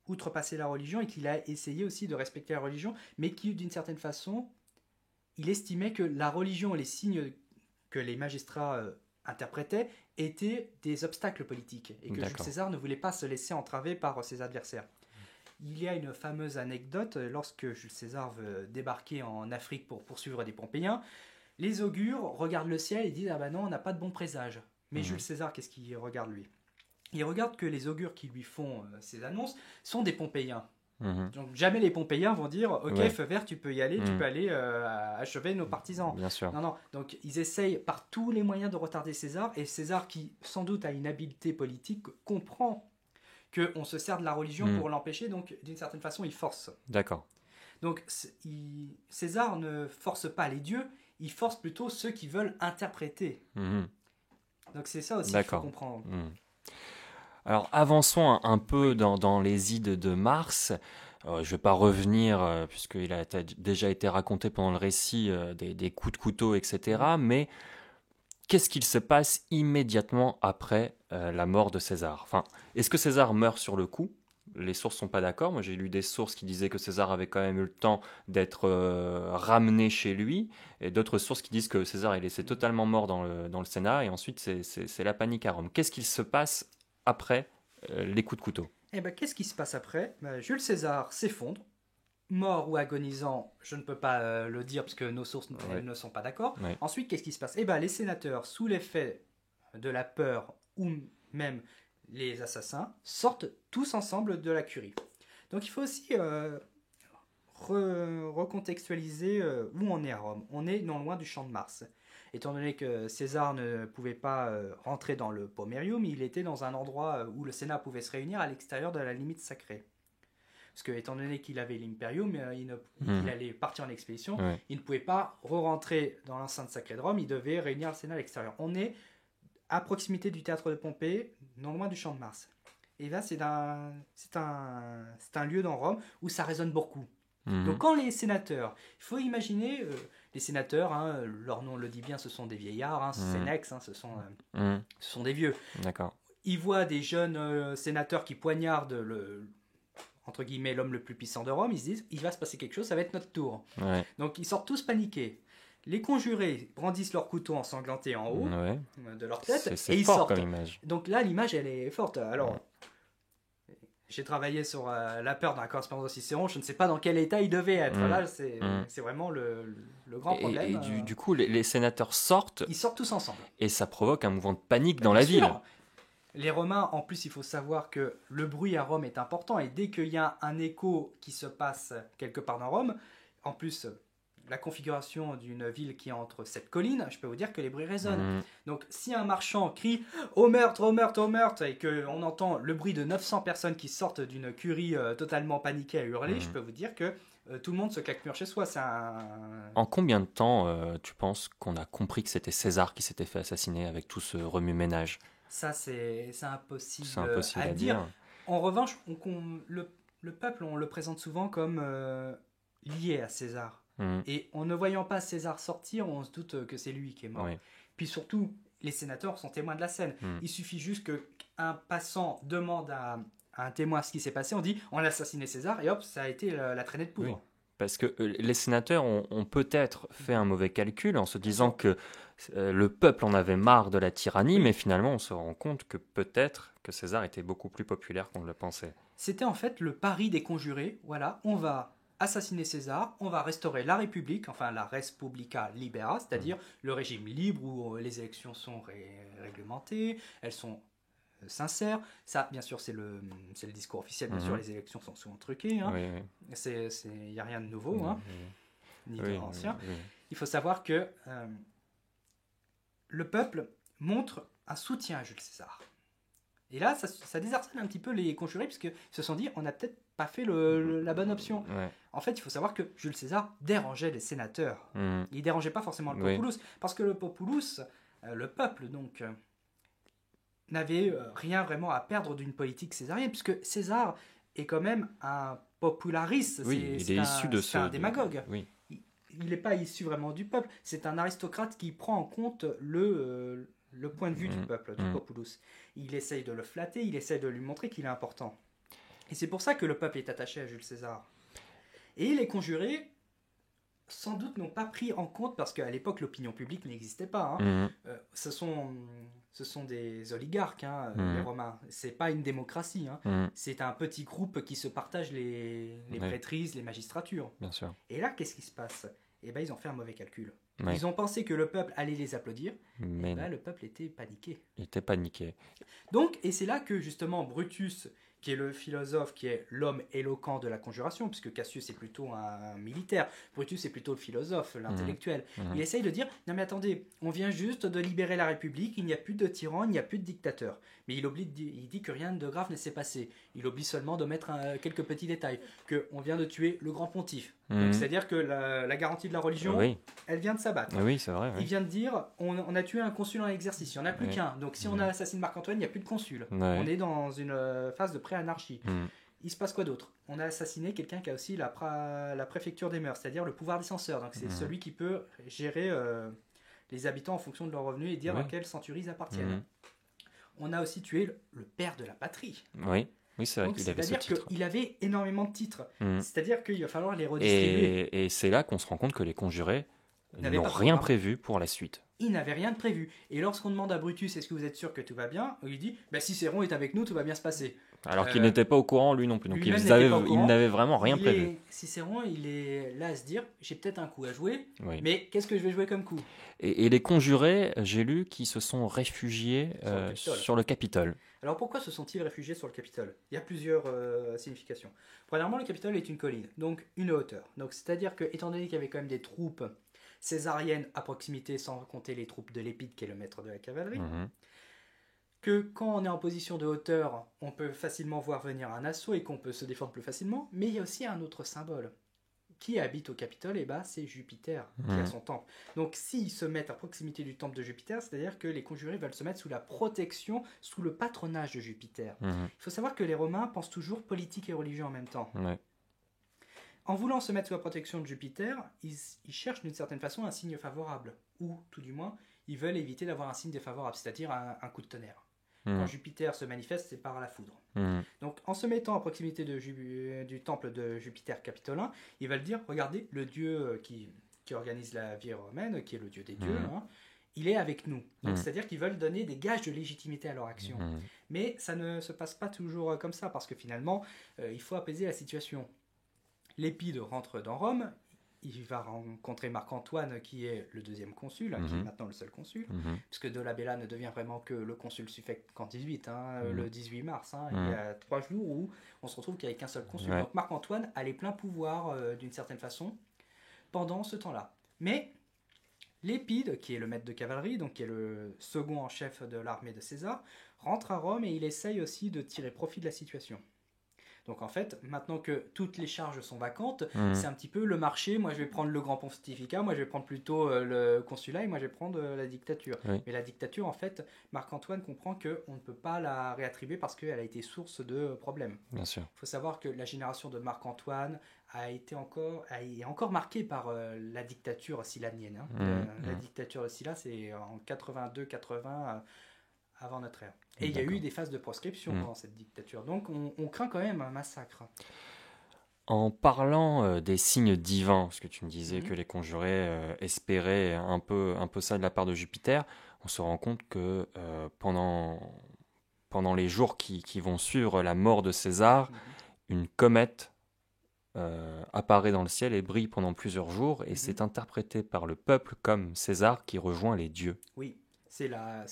outrepasser la religion et qu'il a essayé aussi de respecter la religion, mais qui d'une certaine façon, il estimait que la religion et les signes que les magistrats interprétaient étaient des obstacles politiques et que Jules D'accord. César ne voulait pas se laisser entraver par ses adversaires. Il y a une fameuse anecdote, lorsque Jules César veut débarquer en Afrique pour poursuivre des Pompéiens, les augures regardent le ciel et disent « Ah ben non, on n'a pas de bon présage ». Mais Jules César, qu'est-ce qu'il regarde lui? Il regarde que les augures qui lui font ces annonces sont des Pompéiens. Mhm. Donc jamais les Pompéiens vont dire « Ok, Ouais. feu vert, tu peux y aller, tu peux aller achever nos partisans ». Bien sûr. Non, non. Donc ils essayent par tous les moyens de retarder César, et César, qui sans doute a une habileté politique, comprend qu'on se sert de la religion pour l'empêcher, donc d'une certaine façon il force. D'accord. Donc César ne force pas les dieux, il force plutôt ceux qui veulent interpréter. Mhm. Donc c'est ça aussi qu'il faut D'accord. comprendre. Mhm. Alors avançons un peu dans les ides de Mars. Je ne vais pas revenir, puisqu'il a déjà été raconté pendant le récit des coups de couteau, etc. Mais qu'est-ce qu'il se passe immédiatement après la mort de César? Enfin, est-ce que César meurt sur le coup? Les sources ne sont pas d'accord. Moi, j'ai lu des sources qui disaient que César avait quand même eu le temps d'être ramené chez lui, et d'autres sources qui disent que César est laissé totalement mort dans le Sénat, et ensuite c'est la panique à Rome. Qu'est-ce qu'il se passe après les coups de couteau? Et ben qu'est-ce qui se passe après? Jules César s'effondre. Mort ou agonisant, je ne peux pas le dire parce que nos sources Ouais. ne sont pas d'accord. Ouais. Ensuite, qu'est-ce qui se passe? Eh ben, les sénateurs, sous l'effet de la peur ou même les assassins, sortent tous ensemble de la curie. Donc il faut aussi recontextualiser où on est à Rome. On est non loin du champ de Mars. Étant donné que César ne pouvait pas rentrer dans le Pomerium, il était dans un endroit où le Sénat pouvait se réunir à l'extérieur de la limite sacrée. Parce que, étant donné qu'il avait l'Imperium, il allait partir en expédition, Ouais. il ne pouvait pas re-rentrer dans l'enceinte sacrée de Rome, il devait réunir le Sénat à l'extérieur. On est à proximité du théâtre de Pompée, non loin du champ de Mars. Et là, c'est un lieu dans Rome où ça résonne beaucoup. Mhm. Donc quand les sénateurs, il faut imaginer, les sénateurs, hein, leur nom le dit bien, ce sont des vieillards, hein, sénex, hein, ce sont des vieux. D'accord. Ils voient des jeunes sénateurs qui poignardent entre guillemets, l'homme le plus puissant de Rome, ils se disent, il va se passer quelque chose, ça va être notre tour. Ouais. Donc ils sortent tous paniqués. Les conjurés brandissent leur couteau ensanglanté en haut Ouais. de leur tête C'est et ils fort sortent. comme image. Donc là, l'image, elle est forte. Alors, j'ai travaillé sur la peur dans la correspondance de Cicéron, je ne sais pas dans quel état il devait être. Là, c'est vraiment le grand problème. Et du coup, les sénateurs sortent Ils sortent tous ensemble. et ça provoque un mouvement de panique dans Bien la sûr. ville. Les Romains, en plus, il faut savoir que le bruit à Rome est important et dès qu'il y a un écho qui se passe quelque part dans Rome, en plus, la configuration d'une ville qui est entre cette colline, je peux vous dire que les bruits résonnent. Mhm. Donc, si un marchand crie au meurtre, au meurtre, au meurtre, et qu'on entend le bruit de 900 personnes qui sortent d'une curie totalement paniquée à hurler, je peux vous dire que tout le monde se claque mur chez soi. C'est un... En combien de temps tu penses qu'on a compris que c'était César qui s'était fait assassiner avec tout ce remue-ménage? Ça, c'est C'est impossible impossible à à dire. dire. En revanche, le peuple, on le présente souvent comme lié à César. Mhm. Et en ne voyant pas César sortir, on se doute que c'est lui qui est mort. Oui. Puis surtout, les sénateurs sont témoins de la scène. Mhm. Il suffit juste qu'un passant demande à un témoin ce qui s'est passé, on dit on a assassiné César, et hop, ça a été la traînée de poudre. Oui. Parce que les sénateurs ont peut-être fait un mauvais calcul en se disant que le peuple en avait marre de la tyrannie, Oui. mais finalement on se rend compte que peut-être que César était beaucoup plus populaire qu'on le pensait. C'était en fait le pari des conjurés. Voilà, on va assassiner César, on va restaurer la République, enfin la Respublica Libera, c'est-à-dire le régime libre où les élections sont réglementées, elles sont sincères. Ça, bien sûr, c'est le discours officiel. Bien sûr, les élections sont souvent truquées. Hein. Oui, oui. Il n'y a rien de nouveau, hein, ni Oui, d'ancien. oui, oui. Il faut savoir que le peuple montre un soutien à Jules César. Et là, ça désarçonne un petit peu les conjurés, puisqu'ils se sont dit, on n'a peut-être pas fait la bonne option. Ouais. En fait, il faut savoir que Jules César dérangeait les sénateurs. Mhm. Il dérangeait pas forcément le Oui. populus, parce que le populus, le peuple, donc, n'avait rien vraiment à perdre d'une politique césarienne, puisque César est quand même un populariste. Oui, il est issu de c'est un démagogue. Oui. Il n'est pas issu vraiment du peuple. C'est un aristocrate qui prend en compte le point de vue du peuple, du populus. Il essaye de le flatter, il essaye de lui montrer qu'il est important. Et c'est pour ça que le peuple est attaché à Jules César. Et les conjurés, sans doute, n'ont pas pris en compte, parce qu'à l'époque, l'opinion publique n'existait pas. Hein. Mhm. Ce sont des oligarques, hein, les Romains. C'est pas une démocratie. Hein. Mhm. C'est un petit groupe qui se partage les prêtrises, les magistratures. Bien sûr. Et là, qu'est-ce qui se passe? Eh ben, ils ont fait un mauvais calcul. Ouais. Ils ont pensé que le peuple allait les applaudir. Mais Et ben, non, le peuple était paniqué. il était paniqué. Donc, et c'est là que justement Brutus, qui est le philosophe, qui est l'homme éloquent de la conjuration, puisque Cassius est plutôt un militaire, Brutus est plutôt le philosophe, l'intellectuel. Il essaye de dire, non mais attendez, on vient juste de libérer la République, il n'y a plus de tyran, il n'y a plus de dictateur. Mais il dit que rien de grave ne s'est passé. Il oublie seulement de mettre quelques petits détails, qu'on vient de tuer le grand pontife. Donc, c'est-à-dire que la garantie de la religion, Oui, elle vient de s'abattre. oui, c'est vrai. Il Oui. vient de dire, on a tué un consul en exercice, il n'y en a plus Ouais. qu'un. Donc si on assassine Marc-Antoine, il n'y a plus de consul. Ouais. On est dans une phase de pré-anarchie. Mhm. Il se passe quoi d'autre? On a assassiné quelqu'un qui a aussi la préfecture des mœurs, c'est-à-dire le pouvoir des censeurs. Donc c'est celui qui peut gérer les habitants en fonction de leurs revenus et dire Ouais. à quelle centurie ils appartiennent. Mhm. On a aussi tué le père de la patrie. Oui, oui, c'est vrai Donc qu'il avait ce c'est-à-dire titre. qu'il avait énormément de titres. Mhm. C'est-à-dire qu'il va falloir les redistribuer. Et c'est là qu'on se rend compte que les conjurés N'avaient n'ont pas rien programme. prévu pour la suite. Il n'avait rien de prévu. Et lorsqu'on demande à Brutus, est-ce que vous êtes sûr que tout va bien? Il dit, bah, si Cicéron est avec nous, tout va bien se passer. Alors qu'il n'était pas au courant, lui non plus. Donc lui-même il n'était pas au courant. n'avait vraiment rien prévu. Cicéron, il est là à se dire, j'ai peut-être un coup à jouer, Oui. mais qu'est-ce que je vais jouer comme coup? Et les conjurés, j'ai lu, qui se sont réfugiés Sur le Capitole. sur le Capitole. Alors pourquoi se sont-ils réfugiés sur le Capitole? Il y a plusieurs significations. Premièrement, le Capitole est une colline, donc une hauteur. Donc c'est-à-dire que, étant donné qu'il y avait quand même des troupes césariennes à proximité, sans compter les troupes de l'Épide, qui est le maître de la cavalerie, Mhm. que quand on est en position de hauteur, on peut facilement voir venir un assaut et qu'on peut se défendre plus facilement, mais il y a aussi un autre symbole. Qui habite au Capitole? Eh ben, c'est Jupiter qui a son temple. Donc s'ils se mettent à proximité du temple de Jupiter, c'est-à-dire que les conjurés veulent se mettre sous la protection, sous le patronage de Jupiter. Mhm. Il faut savoir que les Romains pensent toujours politique et religion en même temps. Ouais. En voulant se mettre sous la protection de Jupiter, ils cherchent d'une certaine façon un signe favorable, ou tout du moins, ils veulent éviter d'avoir un signe défavorable, c'est-à-dire un coup de tonnerre. Mhm. Quand Jupiter se manifeste, c'est par la foudre. Mhm. Donc, en se mettant à proximité du temple de Jupiter capitolin, ils veulent dire, regardez, le dieu qui organise la vie romaine, qui est le dieu des dieux, il est avec nous. Donc, c'est-à-dire qu'ils veulent donner des gages de légitimité à leur action. Mais ça ne se passe pas toujours comme ça, parce que finalement, il faut apaiser la situation. L'Épide rentre dans Rome, il va rencontrer Marc-Antoine, qui est le deuxième consul, qui est maintenant le seul consul, puisque Dolabella ne devient vraiment que le consul suffect qu'en 18, le 18 mars. Il y a 3 jours où on se retrouve qu'avec un seul consul. Ouais. Donc Marc-Antoine a les pleins pouvoirs d'une certaine façon pendant ce temps-là. Mais Lépide, qui est le maître de cavalerie, donc qui est le second en chef de l'armée de César, rentre à Rome et il essaye aussi de tirer profit de la situation. Donc en fait, maintenant que toutes les charges sont vacantes, c'est un petit peu le marché. Moi, je vais prendre le grand pontificat, moi, je vais prendre plutôt le consulat et moi, je vais prendre la dictature. Oui. Mais la dictature, en fait, Marc-Antoine comprend qu'on ne peut pas la réattribuer parce qu'elle a été source de problèmes. Bien sûr. Il faut savoir que la génération de Marc-Antoine est encore marquée par la dictature sillanienne. La dictature de Sylla, c'est en 82-80 avant notre ère. Et il y a eu des phases de proscription pendant cette dictature. Donc on craint quand même un massacre. En parlant des signes divins, parce que tu me disais que les conjurés espéraient un peu ça de la part de Jupiter, on se rend compte que pendant les jours qui vont suivre la mort de César, une comète apparaît dans le ciel et brille pendant plusieurs jours, et c'est interprété par le peuple comme César qui rejoint les dieux. Oui, c'est la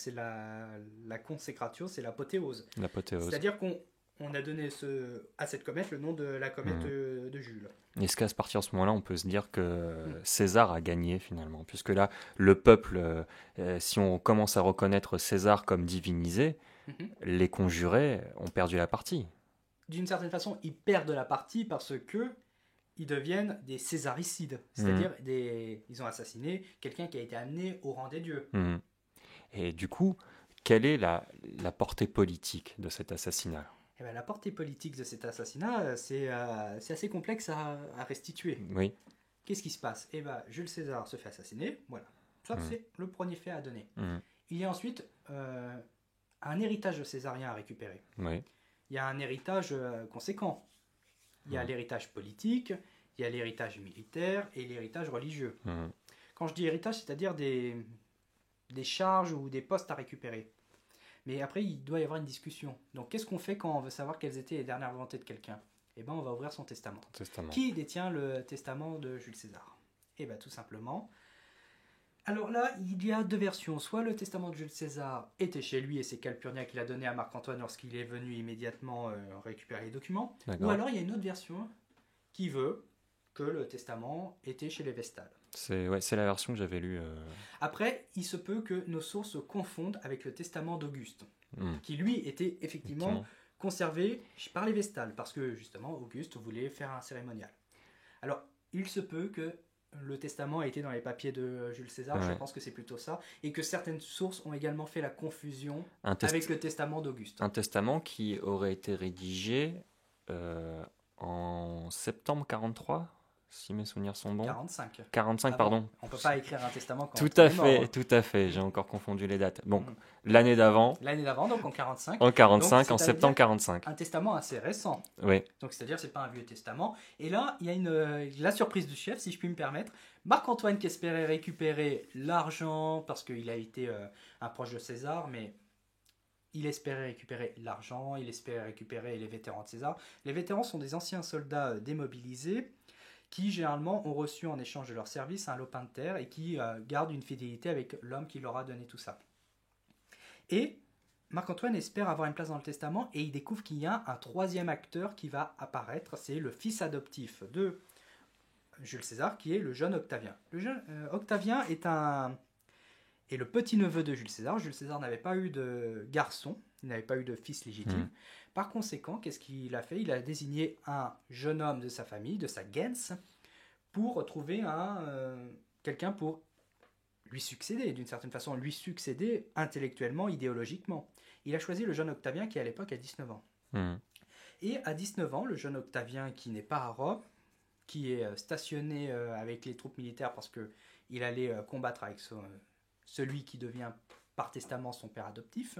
consécratio, c'est l'apothéose. L'apothéose. C'est-à-dire qu'on a donné à cette comète le nom de la comète de Jules. Est-ce qu'à partir de ce moment-là, on peut se dire que César a gagné finalement? Puisque là, le peuple, si on commence à reconnaître César comme divinisé, les conjurés ont perdu la partie. D'une certaine façon, ils perdent la partie parce que ils deviennent des césaricides. C'est-à-dire, ils ont assassiné quelqu'un qui a été amené au rang des dieux. Et du coup, quelle est la portée politique de cet assassinat? Eh bien, la portée politique de cet assassinat, c'est assez complexe à restituer. Oui. Qu'est-ce qui se passe? Eh bien, Jules César se fait assassiner. Voilà. Ça, c'est le premier fait à donner. Il y a ensuite un héritage césarien à récupérer. Oui. Il y a un héritage conséquent. Il y a l'héritage politique, il y a l'héritage militaire et l'héritage religieux. Quand je dis héritage, c'est-à-dire des charges ou des postes à récupérer. Mais après, il doit y avoir une discussion. Donc, qu'est-ce qu'on fait quand on veut savoir quelles étaient les dernières volontés de quelqu'un? Eh bien, on va ouvrir son testament. Qui détient le testament de Jules César? Eh bien, tout simplement. Alors là, il y a 2 versions. Soit le testament de Jules César était chez lui et c'est Calpurnia qui l'a donné à Marc-Antoine lorsqu'il est venu immédiatement récupérer les documents. Ou alors, il y a une autre version qui veut que le testament était chez les Vestales. C'est la version que j'avais lue. Après, il se peut que nos sources se confondent avec le testament d'Auguste, qui lui était effectivement conservé par les Vestales, parce que justement Auguste voulait faire un cérémonial. Alors, il se peut que le testament a été dans les papiers de Jules César, je pense que c'est plutôt ça, et que certaines sources ont également fait la confusion avec le testament d'Auguste. Un testament qui aurait été rédigé en septembre 43, si mes souvenirs sont bons. 45, pardon. On ne peut pas écrire un testament quand tout à fait, j'ai encore confondu les dates. Bon, l'année d'avant, donc en 45. En septembre 45. Un testament assez récent. Oui. Donc c'est-à-dire c'est pas un vieux testament. Et là, il y a la surprise du chef, si je puis me permettre. Marc-Antoine qui espérait récupérer l'argent parce qu'il a été un proche de César, mais il espérait récupérer l'argent, il espérait récupérer les vétérans de César. Les vétérans sont des anciens soldats démobilisés qui généralement ont reçu en échange de leur service un lopin de terre et qui gardent une fidélité avec l'homme qui leur a donné tout ça. Et Marc-Antoine espère avoir une place dans le testament et il découvre qu'il y a un 3e acteur qui va apparaître, c'est le fils adoptif de Jules César qui est le jeune Octavien. Le jeune Octavien est le petit-neveu de Jules César. Jules César n'avait pas eu de garçon, il n'avait pas eu de fils légitime. Par conséquent, qu'est-ce qu'il a fait? Il a désigné un jeune homme de sa famille, de sa gens, pour trouver quelqu'un pour lui succéder, d'une certaine façon, lui succéder intellectuellement, idéologiquement. Il a choisi le jeune Octavien qui, à l'époque, a 19 ans. Et à 19 ans, le jeune Octavien qui n'est pas à Rome, qui est stationné avec les troupes militaires parce qu'il allait combattre avec celui qui devient par testament son père adoptif.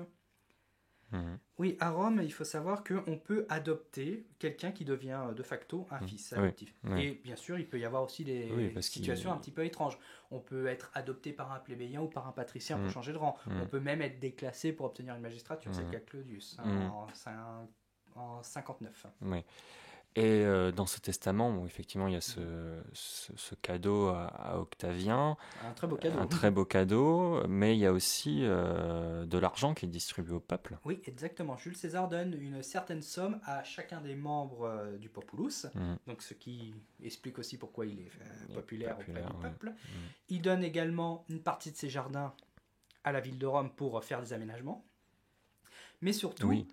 Oui, à Rome, il faut savoir qu'on peut adopter quelqu'un qui devient de facto un fils adoptif. Et bien sûr, il peut y avoir aussi des situations un petit peu étranges. On peut être adopté par un plébéien ou par un patricien pour changer de rang. On peut même être déclassé pour obtenir une magistrature. C'est le cas de Claudius en 59. Et dans ce testament, bon, effectivement, il y a ce cadeau à Octavien, Un très beau cadeau. un très beau cadeau, mais il y a aussi de l'argent qui est distribué au peuple. Oui, exactement. Jules César donne une certaine somme à chacun des membres du populus, Mhm. donc ce qui explique aussi pourquoi il est Il est populaire auprès du ouais. peuple. Il donne également une partie de ses jardins à la ville de Rome pour faire des aménagements. Mais surtout, Oui.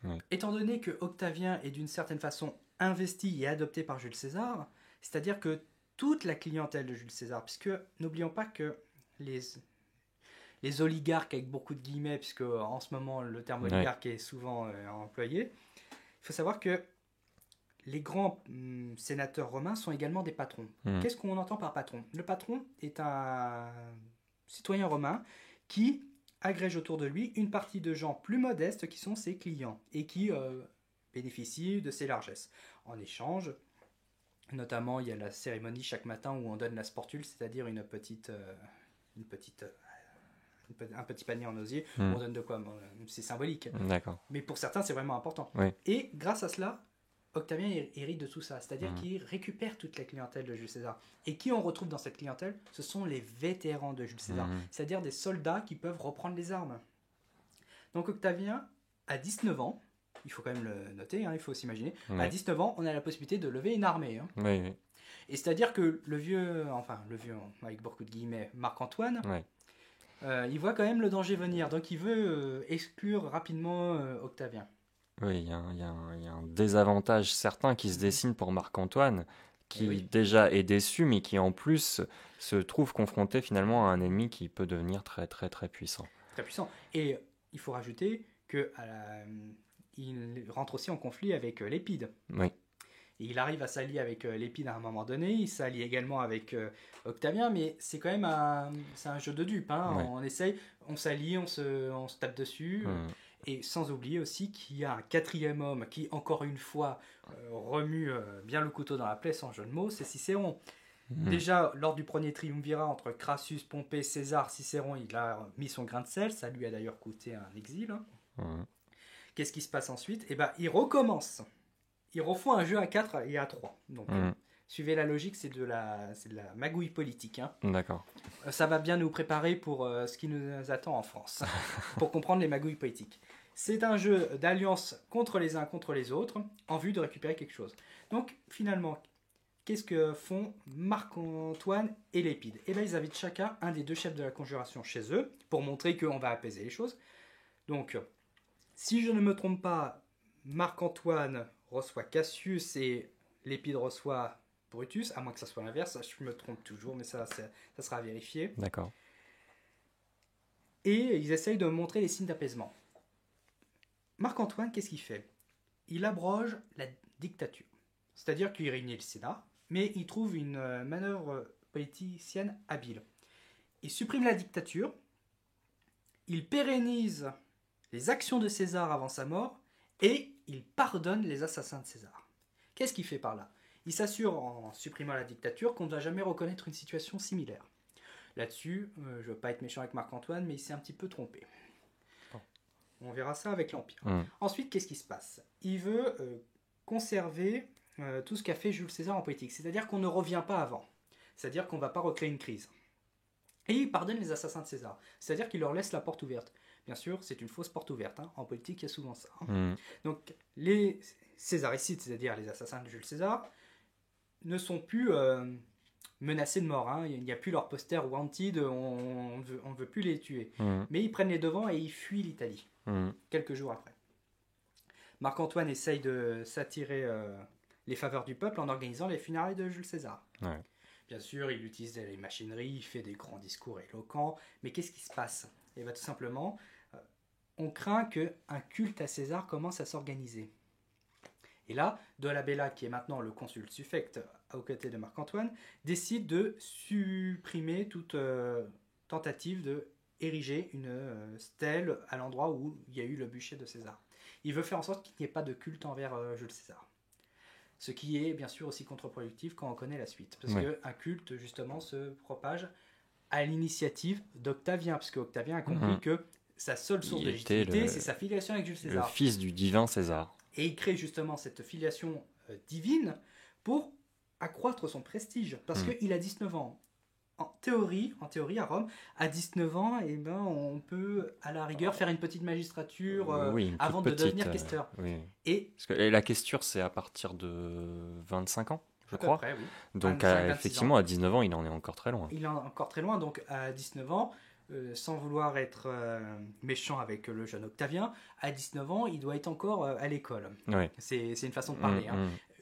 Oui. étant donné que Octavien est d'une certaine façon investi et adopté par Jules César, c'est-à-dire que toute la clientèle de Jules César, puisque n'oublions pas que les oligarques, avec beaucoup de guillemets, puisque en ce moment le terme Ouais. oligarque est souvent employé, il faut savoir que les grands sénateurs romains sont également des patrons. Mhm. Qu'est-ce qu'on entend par patron? Le patron est un citoyen romain qui agrège autour de lui une partie de gens plus modestes qui sont ses clients et qui bénéficient de ses largesses. En échange, notamment, il y a la cérémonie chaque matin où on donne la sportule, c'est-à-dire un petit panier en osier, où on donne de quoi? C'est symbolique. D'accord. Mais pour certains, c'est vraiment important. Oui. Et grâce à cela, Octavien hérite de tout ça, c'est-à-dire qu'il récupère toute la clientèle de Jules César. Et qui on retrouve dans cette clientèle? Ce sont les vétérans de Jules César, c'est-à-dire des soldats qui peuvent reprendre les armes. Donc Octavien, à 19 ans, il faut quand même le noter, hein, il faut s'imaginer, à 19 ans, on a la possibilité de lever une armée. Hein. Oui, oui. Et c'est-à-dire que le vieux, avec beaucoup de guillemets, Marc-Antoine, il voit quand même le danger venir, donc il veut exclure rapidement Octavien. Oui, il y a un désavantage certain qui se dessine pour Marc-Antoine, qui déjà est déçu, mais qui en plus se trouve confronté finalement à un ennemi qui peut devenir très très très puissant. Très puissant. Et il faut rajouter que il rentre aussi en conflit avec Lépide. Oui. Et il arrive à s'allier avec Lépide à un moment donné, il s'allie également avec Octavien, mais c'est quand même c'est un jeu de dupes. Hein. Ouais. On essaye, on s'allie, on se tape dessus. Et sans oublier aussi qu'il y a un quatrième homme qui, encore une fois, remue bien le couteau dans la plaie, sans jeu de mots, c'est Cicéron. Déjà, lors du premier triumvirat entre Crassus, Pompée, César, Cicéron, il a mis son grain de sel, ça lui a d'ailleurs coûté un exil. Hein. Qu'est-ce qui se passe ensuite? Eh ben, il recommence. Ils refont un jeu à 4 et à 3. Donc, suivez la logique, c'est de la magouille politique. Hein. D'accord. Ça va bien nous préparer pour ce qui nous attend en France, pour comprendre les magouilles politiques. C'est un jeu d'alliance contre les uns contre les autres, en vue de récupérer quelque chose. Donc, finalement, qu'est-ce que font Marc-Antoine et Lépide? Eh bien, ils invitent chacun un des deux chefs de la conjuration chez eux, pour montrer qu'on va apaiser les choses. Donc, si je ne me trompe pas, Marc-Antoine reçoit Cassius et Lépide reçoit Brutus, à moins que ça soit l'inverse, je me trompe toujours, mais ça sera à vérifier. D'accord. Et ils essayent de montrer les signes d'apaisement. Marc-Antoine, qu'est-ce qu'il fait? Il abroge la dictature. C'est-à-dire qu'il réunit le Sénat, mais il trouve une manœuvre politicienne habile. Il supprime la dictature, il pérennise les actions de César avant sa mort, et il pardonne les assassins de César. Qu'est-ce qu'il fait par là? Il s'assure, en supprimant la dictature, qu'on ne va jamais reconnaître une situation similaire. Là-dessus, je ne veux pas être méchant avec Marc-Antoine, mais il s'est un petit peu trompé. On verra ça avec l'Empire. Ensuite, qu'est-ce qui se passe? Il veut conserver tout ce qu'a fait Jules César en politique. C'est-à-dire qu'on ne revient pas avant. C'est-à-dire qu'on ne va pas recréer une crise. Et il pardonne les assassins de César. C'est-à-dire qu'il leur laisse la porte ouverte. Bien sûr, c'est une fausse porte ouverte. Hein. En politique, il y a souvent ça. Hein. Donc, les césaricides, c'est-à-dire les assassins de Jules César, ne sont plus menacés de mort. Hein. Il n'y a plus leur poster wanted, on ne veut plus les tuer. Mais ils prennent les devants et ils fuient l'Italie, quelques jours après. Marc-Antoine essaye de s'attirer les faveurs du peuple en organisant les funérailles de Jules César. Ouais. Bien sûr, il utilise les machineries, il fait des grands discours éloquents, mais qu'est-ce qui se passe? Et bien tout simplement, on craint qu'un culte à César commence à s'organiser. Et là, Dolabella, qui est maintenant le consul suffect aux côtés de Marc-Antoine, décide de supprimer toute tentative de ériger une stèle à l'endroit où il y a eu le bûcher de César. Il veut faire en sorte qu'il n'y ait pas de culte envers Jules César. Ce qui est bien sûr aussi contre-productif quand on connaît la suite. Parce qu'un culte, justement, se propage à l'initiative d'Octavien, parce qu'Octavien a compris que sa seule source de légitimité, c'est sa filiation avec Jules César. Le fils du divin César. Et il crée justement cette filiation divine pour accroître son prestige. Parce qu'il a 19 ans. En théorie, à Rome, à 19 ans, eh ben, on peut, à la rigueur, faire une petite magistrature avant de devenir questeur. Oui. Et parce que la questure, c'est à partir de 25 ans, je crois. Près, oui. Donc, effectivement, à 19 ans, il en est encore très loin. Il est encore très loin. Donc, à 19 ans, sans vouloir être méchant avec le jeune Octavien, à 19 ans, il doit être encore à l'école. Oui. C'est une façon de parler.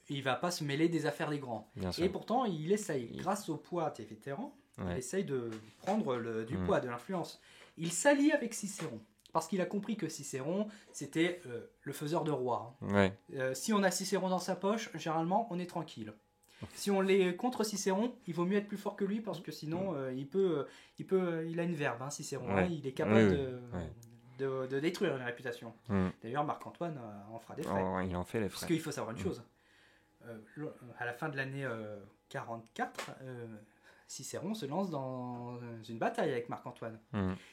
Il ne va pas se mêler des affaires des grands. Et pourtant, il essaye, grâce au poids des vétérans, il essaye de prendre du poids, de l'influence. Il s'allie avec Cicéron, parce qu'il a compris que Cicéron, c'était le faiseur de rois. Si on a Cicéron dans sa poche, généralement, on est tranquille. Si on l'est contre Cicéron, il vaut mieux être plus fort que lui, parce que sinon, il a une verve, Cicéron. Il est capable de détruire une réputation. D'ailleurs, Marc-Antoine en fera des frais. Il en fait les frais. Parce qu'il faut savoir une chose. À la fin de l'année 44, Cicéron se lance dans une bataille avec Marc-Antoine.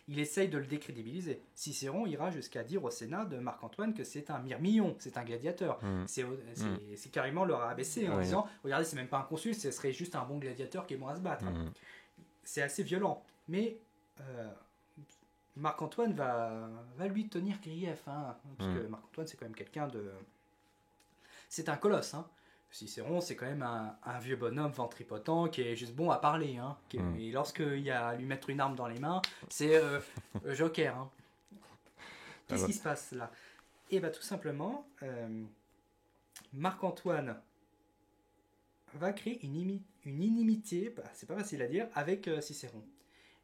Il essaye de le décrédibiliser. Cicéron ira jusqu'à dire au Sénat de Marc-Antoine que c'est un myrmillon, c'est un gladiateur. C'est carrément le rabaisser en disant « Regardez, c'est même pas un consul, ce serait juste un bon gladiateur qui est bon à se battre. » C'est assez violent. Mais Marc-Antoine va lui tenir grief. Parce que Marc-Antoine, c'est quand même quelqu'un de... C'est un colosse, Cicéron, c'est quand même un vieux bonhomme ventripotent qui est juste bon à parler. Et lorsqu'il y a à lui mettre une arme dans les mains, c'est Joker. Qu'est-ce qui se passe là ? Et bien tout simplement, Marc-Antoine va créer une inimitié, c'est pas facile à dire, avec Cicéron.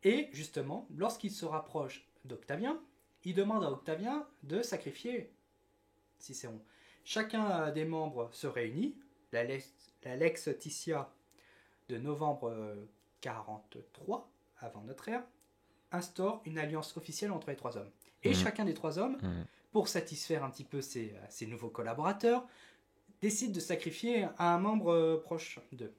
Et justement, lorsqu'il se rapproche d'Octavien, il demande à Octavien de sacrifier Cicéron. Chacun des membres se réunit. La Lex Titia de novembre 43, avant notre ère, instaure une alliance officielle entre les trois hommes. Et chacun des trois hommes, pour satisfaire un petit peu ses nouveaux collaborateurs, décide de sacrifier un membre proche d'eux.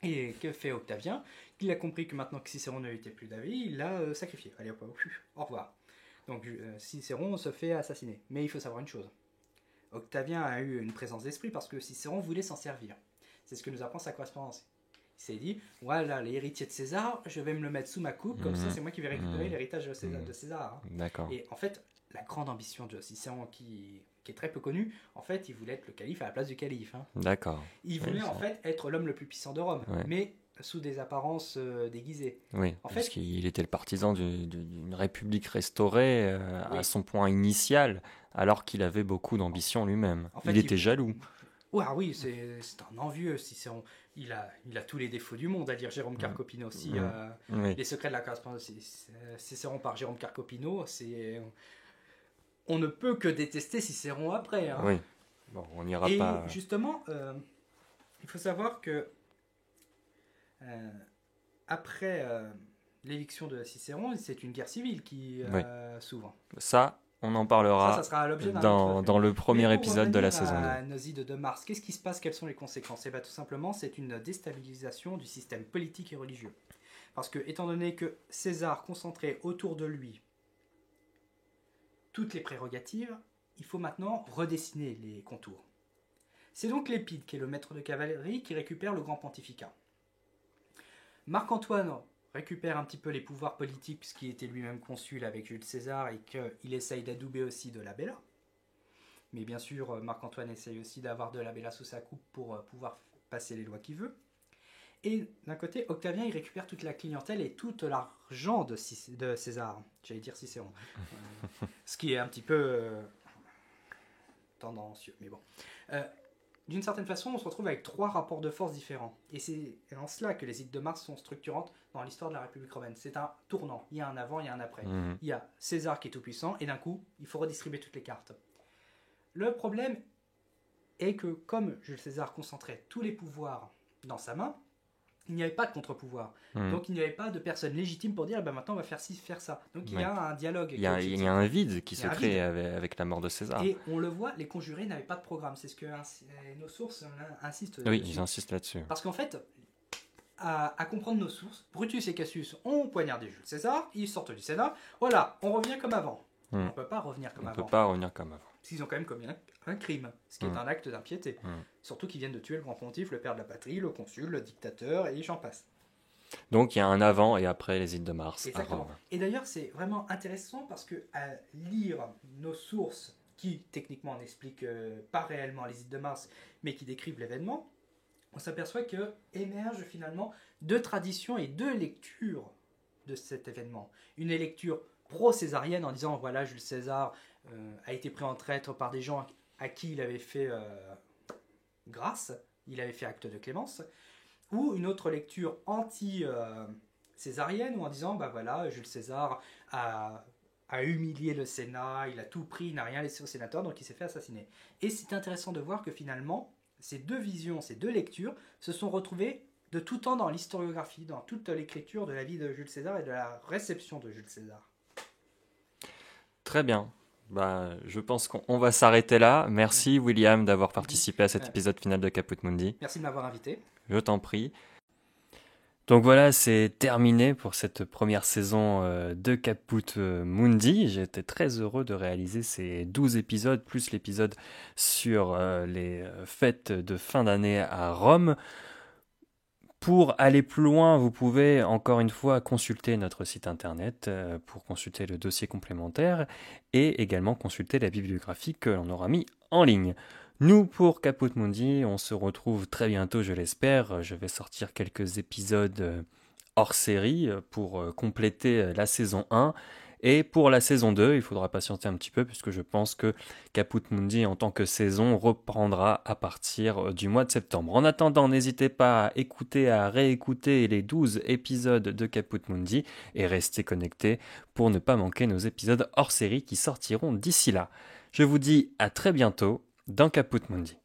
Et que fait Octavien ? Il a compris que maintenant que Cicéron ne lui était plus d'avis, il l'a sacrifié. Allez, au revoir. Donc Cicéron se fait assassiner. Mais il faut savoir une chose. Octavien a eu une présence d'esprit parce que Cicéron voulait s'en servir. C'est ce que nous apprend sa correspondance. Il s'est dit, voilà, l'héritier de César, je vais me le mettre sous ma coupe, comme ça c'est moi qui vais récupérer l'héritage de César. D'accord. Et en fait, la grande ambition de Cicéron, qui est très peu connue, en fait, il voulait être le calife à la place du calife. D'accord. Il voulait en fait être l'homme le plus puissant de Rome, mais sous des apparences déguisées. Oui, parce qu'il était le partisan d'une république restaurée à son point initial, alors qu'il avait beaucoup d'ambition lui-même. En fait, il était jaloux. Oui, c'est un envieux, Cicéron. Il a tous les défauts du monde, à dire Jérôme Carcopino aussi. Les secrets de la correspondance, Cicéron par Jérôme Carcopino, on ne peut que détester Cicéron après. Oui, bon, on n'ira pas... Et justement, il faut savoir que après l'éviction de Cicéron, c'est une guerre civile qui s'ouvre. Ça, on en parlera ça sera l'objet dans le premier épisode de la saison 2. À nos ides de Mars, qu'est-ce qui se passe ? Quelles sont les conséquences ? Tout simplement, c'est une déstabilisation du système politique et religieux. Parce que, étant donné que César concentrait autour de lui toutes les prérogatives, il faut maintenant redessiner les contours. C'est donc Lépide, qui est le maître de cavalerie, qui récupère le grand pontificat. Marc-Antoine récupère un petit peu les pouvoirs politiques puisqu'il était lui-même consul avec Jules César et qu'il essaye d'adouber aussi de la Bella. Mais bien sûr, Marc-Antoine essaye aussi d'avoir de la Bella sous sa coupe pour pouvoir passer les lois qu'il veut. Et d'un côté, Octavien, il récupère toute la clientèle et tout l'argent de César. J'allais dire Cicéron. Ce qui est un petit peu tendancieux, mais bon. D'une certaine façon, on se retrouve avec trois rapports de force différents. Et c'est en cela que les Ides de Mars sont structurantes dans l'histoire de la République romaine. C'est un tournant. Il y a un avant, il y a un après. Il y a César qui est tout puissant, et d'un coup, il faut redistribuer toutes les cartes. Le problème est que, comme Jules César concentrait tous les pouvoirs dans sa main, il n'y avait pas de contre-pouvoir. Donc il n'y avait pas de personne légitime pour dire maintenant on va faire ci, faire ça. Donc il y a un dialogue. Il y a un vide qui se crée avec la mort de César. Et on le voit, les conjurés n'avaient pas de programme. C'est ce que nos sources insistent dessus. Oui, ils insistent là-dessus. Parce qu'en fait, à comprendre nos sources, Brutus et Cassius ont poignardé Jules César, ils sortent du Sénat. Voilà, on revient comme avant. On ne peut pas revenir comme On ne avant. peut pas revenir comme avant. Parce qu'ils ont quand même commis un crime, ce qui est un acte d'impiété. Surtout qu'ils viennent de tuer le grand pontife, le père de la patrie, le consul, le dictateur, et j'en passe. Donc il y a un avant et après les îles de Mars Exactement. à Rome. Et d'ailleurs, c'est vraiment intéressant parce que à lire nos sources qui, techniquement, n'expliquent pas réellement les îles de Mars, mais qui décrivent l'événement, on s'aperçoit que émergent finalement deux traditions et deux lectures de cet événement. Une lecture pro-césarienne en disant, voilà, Jules César a été pris en traître par des gens à qui il avait fait grâce, il avait fait acte de clémence, ou une autre lecture anti-césarienne, ou en disant, bah voilà, Jules César a humilié le Sénat, il a tout pris, il n'a rien laissé aux sénateurs, donc il s'est fait assassiner. Et c'est intéressant de voir que finalement, ces deux visions, ces deux lectures, se sont retrouvées de tout temps dans l'historiographie, dans toute l'écriture de la vie de Jules César et de la réception de Jules César. Très bien. Je pense qu'on va s'arrêter là. Merci William d'avoir participé à cet épisode final de Caput Mundi. Merci de m'avoir invité. Je t'en prie. Donc voilà, c'est terminé pour cette première saison de Caput Mundi. J'étais très heureux de réaliser ces 12 épisodes, plus l'épisode sur les fêtes de fin d'année à Rome. Pour aller plus loin, vous pouvez encore une fois consulter notre site internet pour consulter le dossier complémentaire et également consulter la bibliographie que l'on aura mis en ligne. Nous, pour Caput Mundi, on se retrouve très bientôt, je l'espère. Je vais sortir quelques épisodes hors série pour compléter la saison 1. Et pour la saison 2, il faudra patienter un petit peu puisque je pense que Caput Mundi en tant que saison reprendra à partir du mois de septembre. En attendant, n'hésitez pas à écouter, à réécouter les 12 épisodes de Caput Mundi et restez connectés pour ne pas manquer nos épisodes hors série qui sortiront d'ici là. Je vous dis à très bientôt dans Caput Mundi.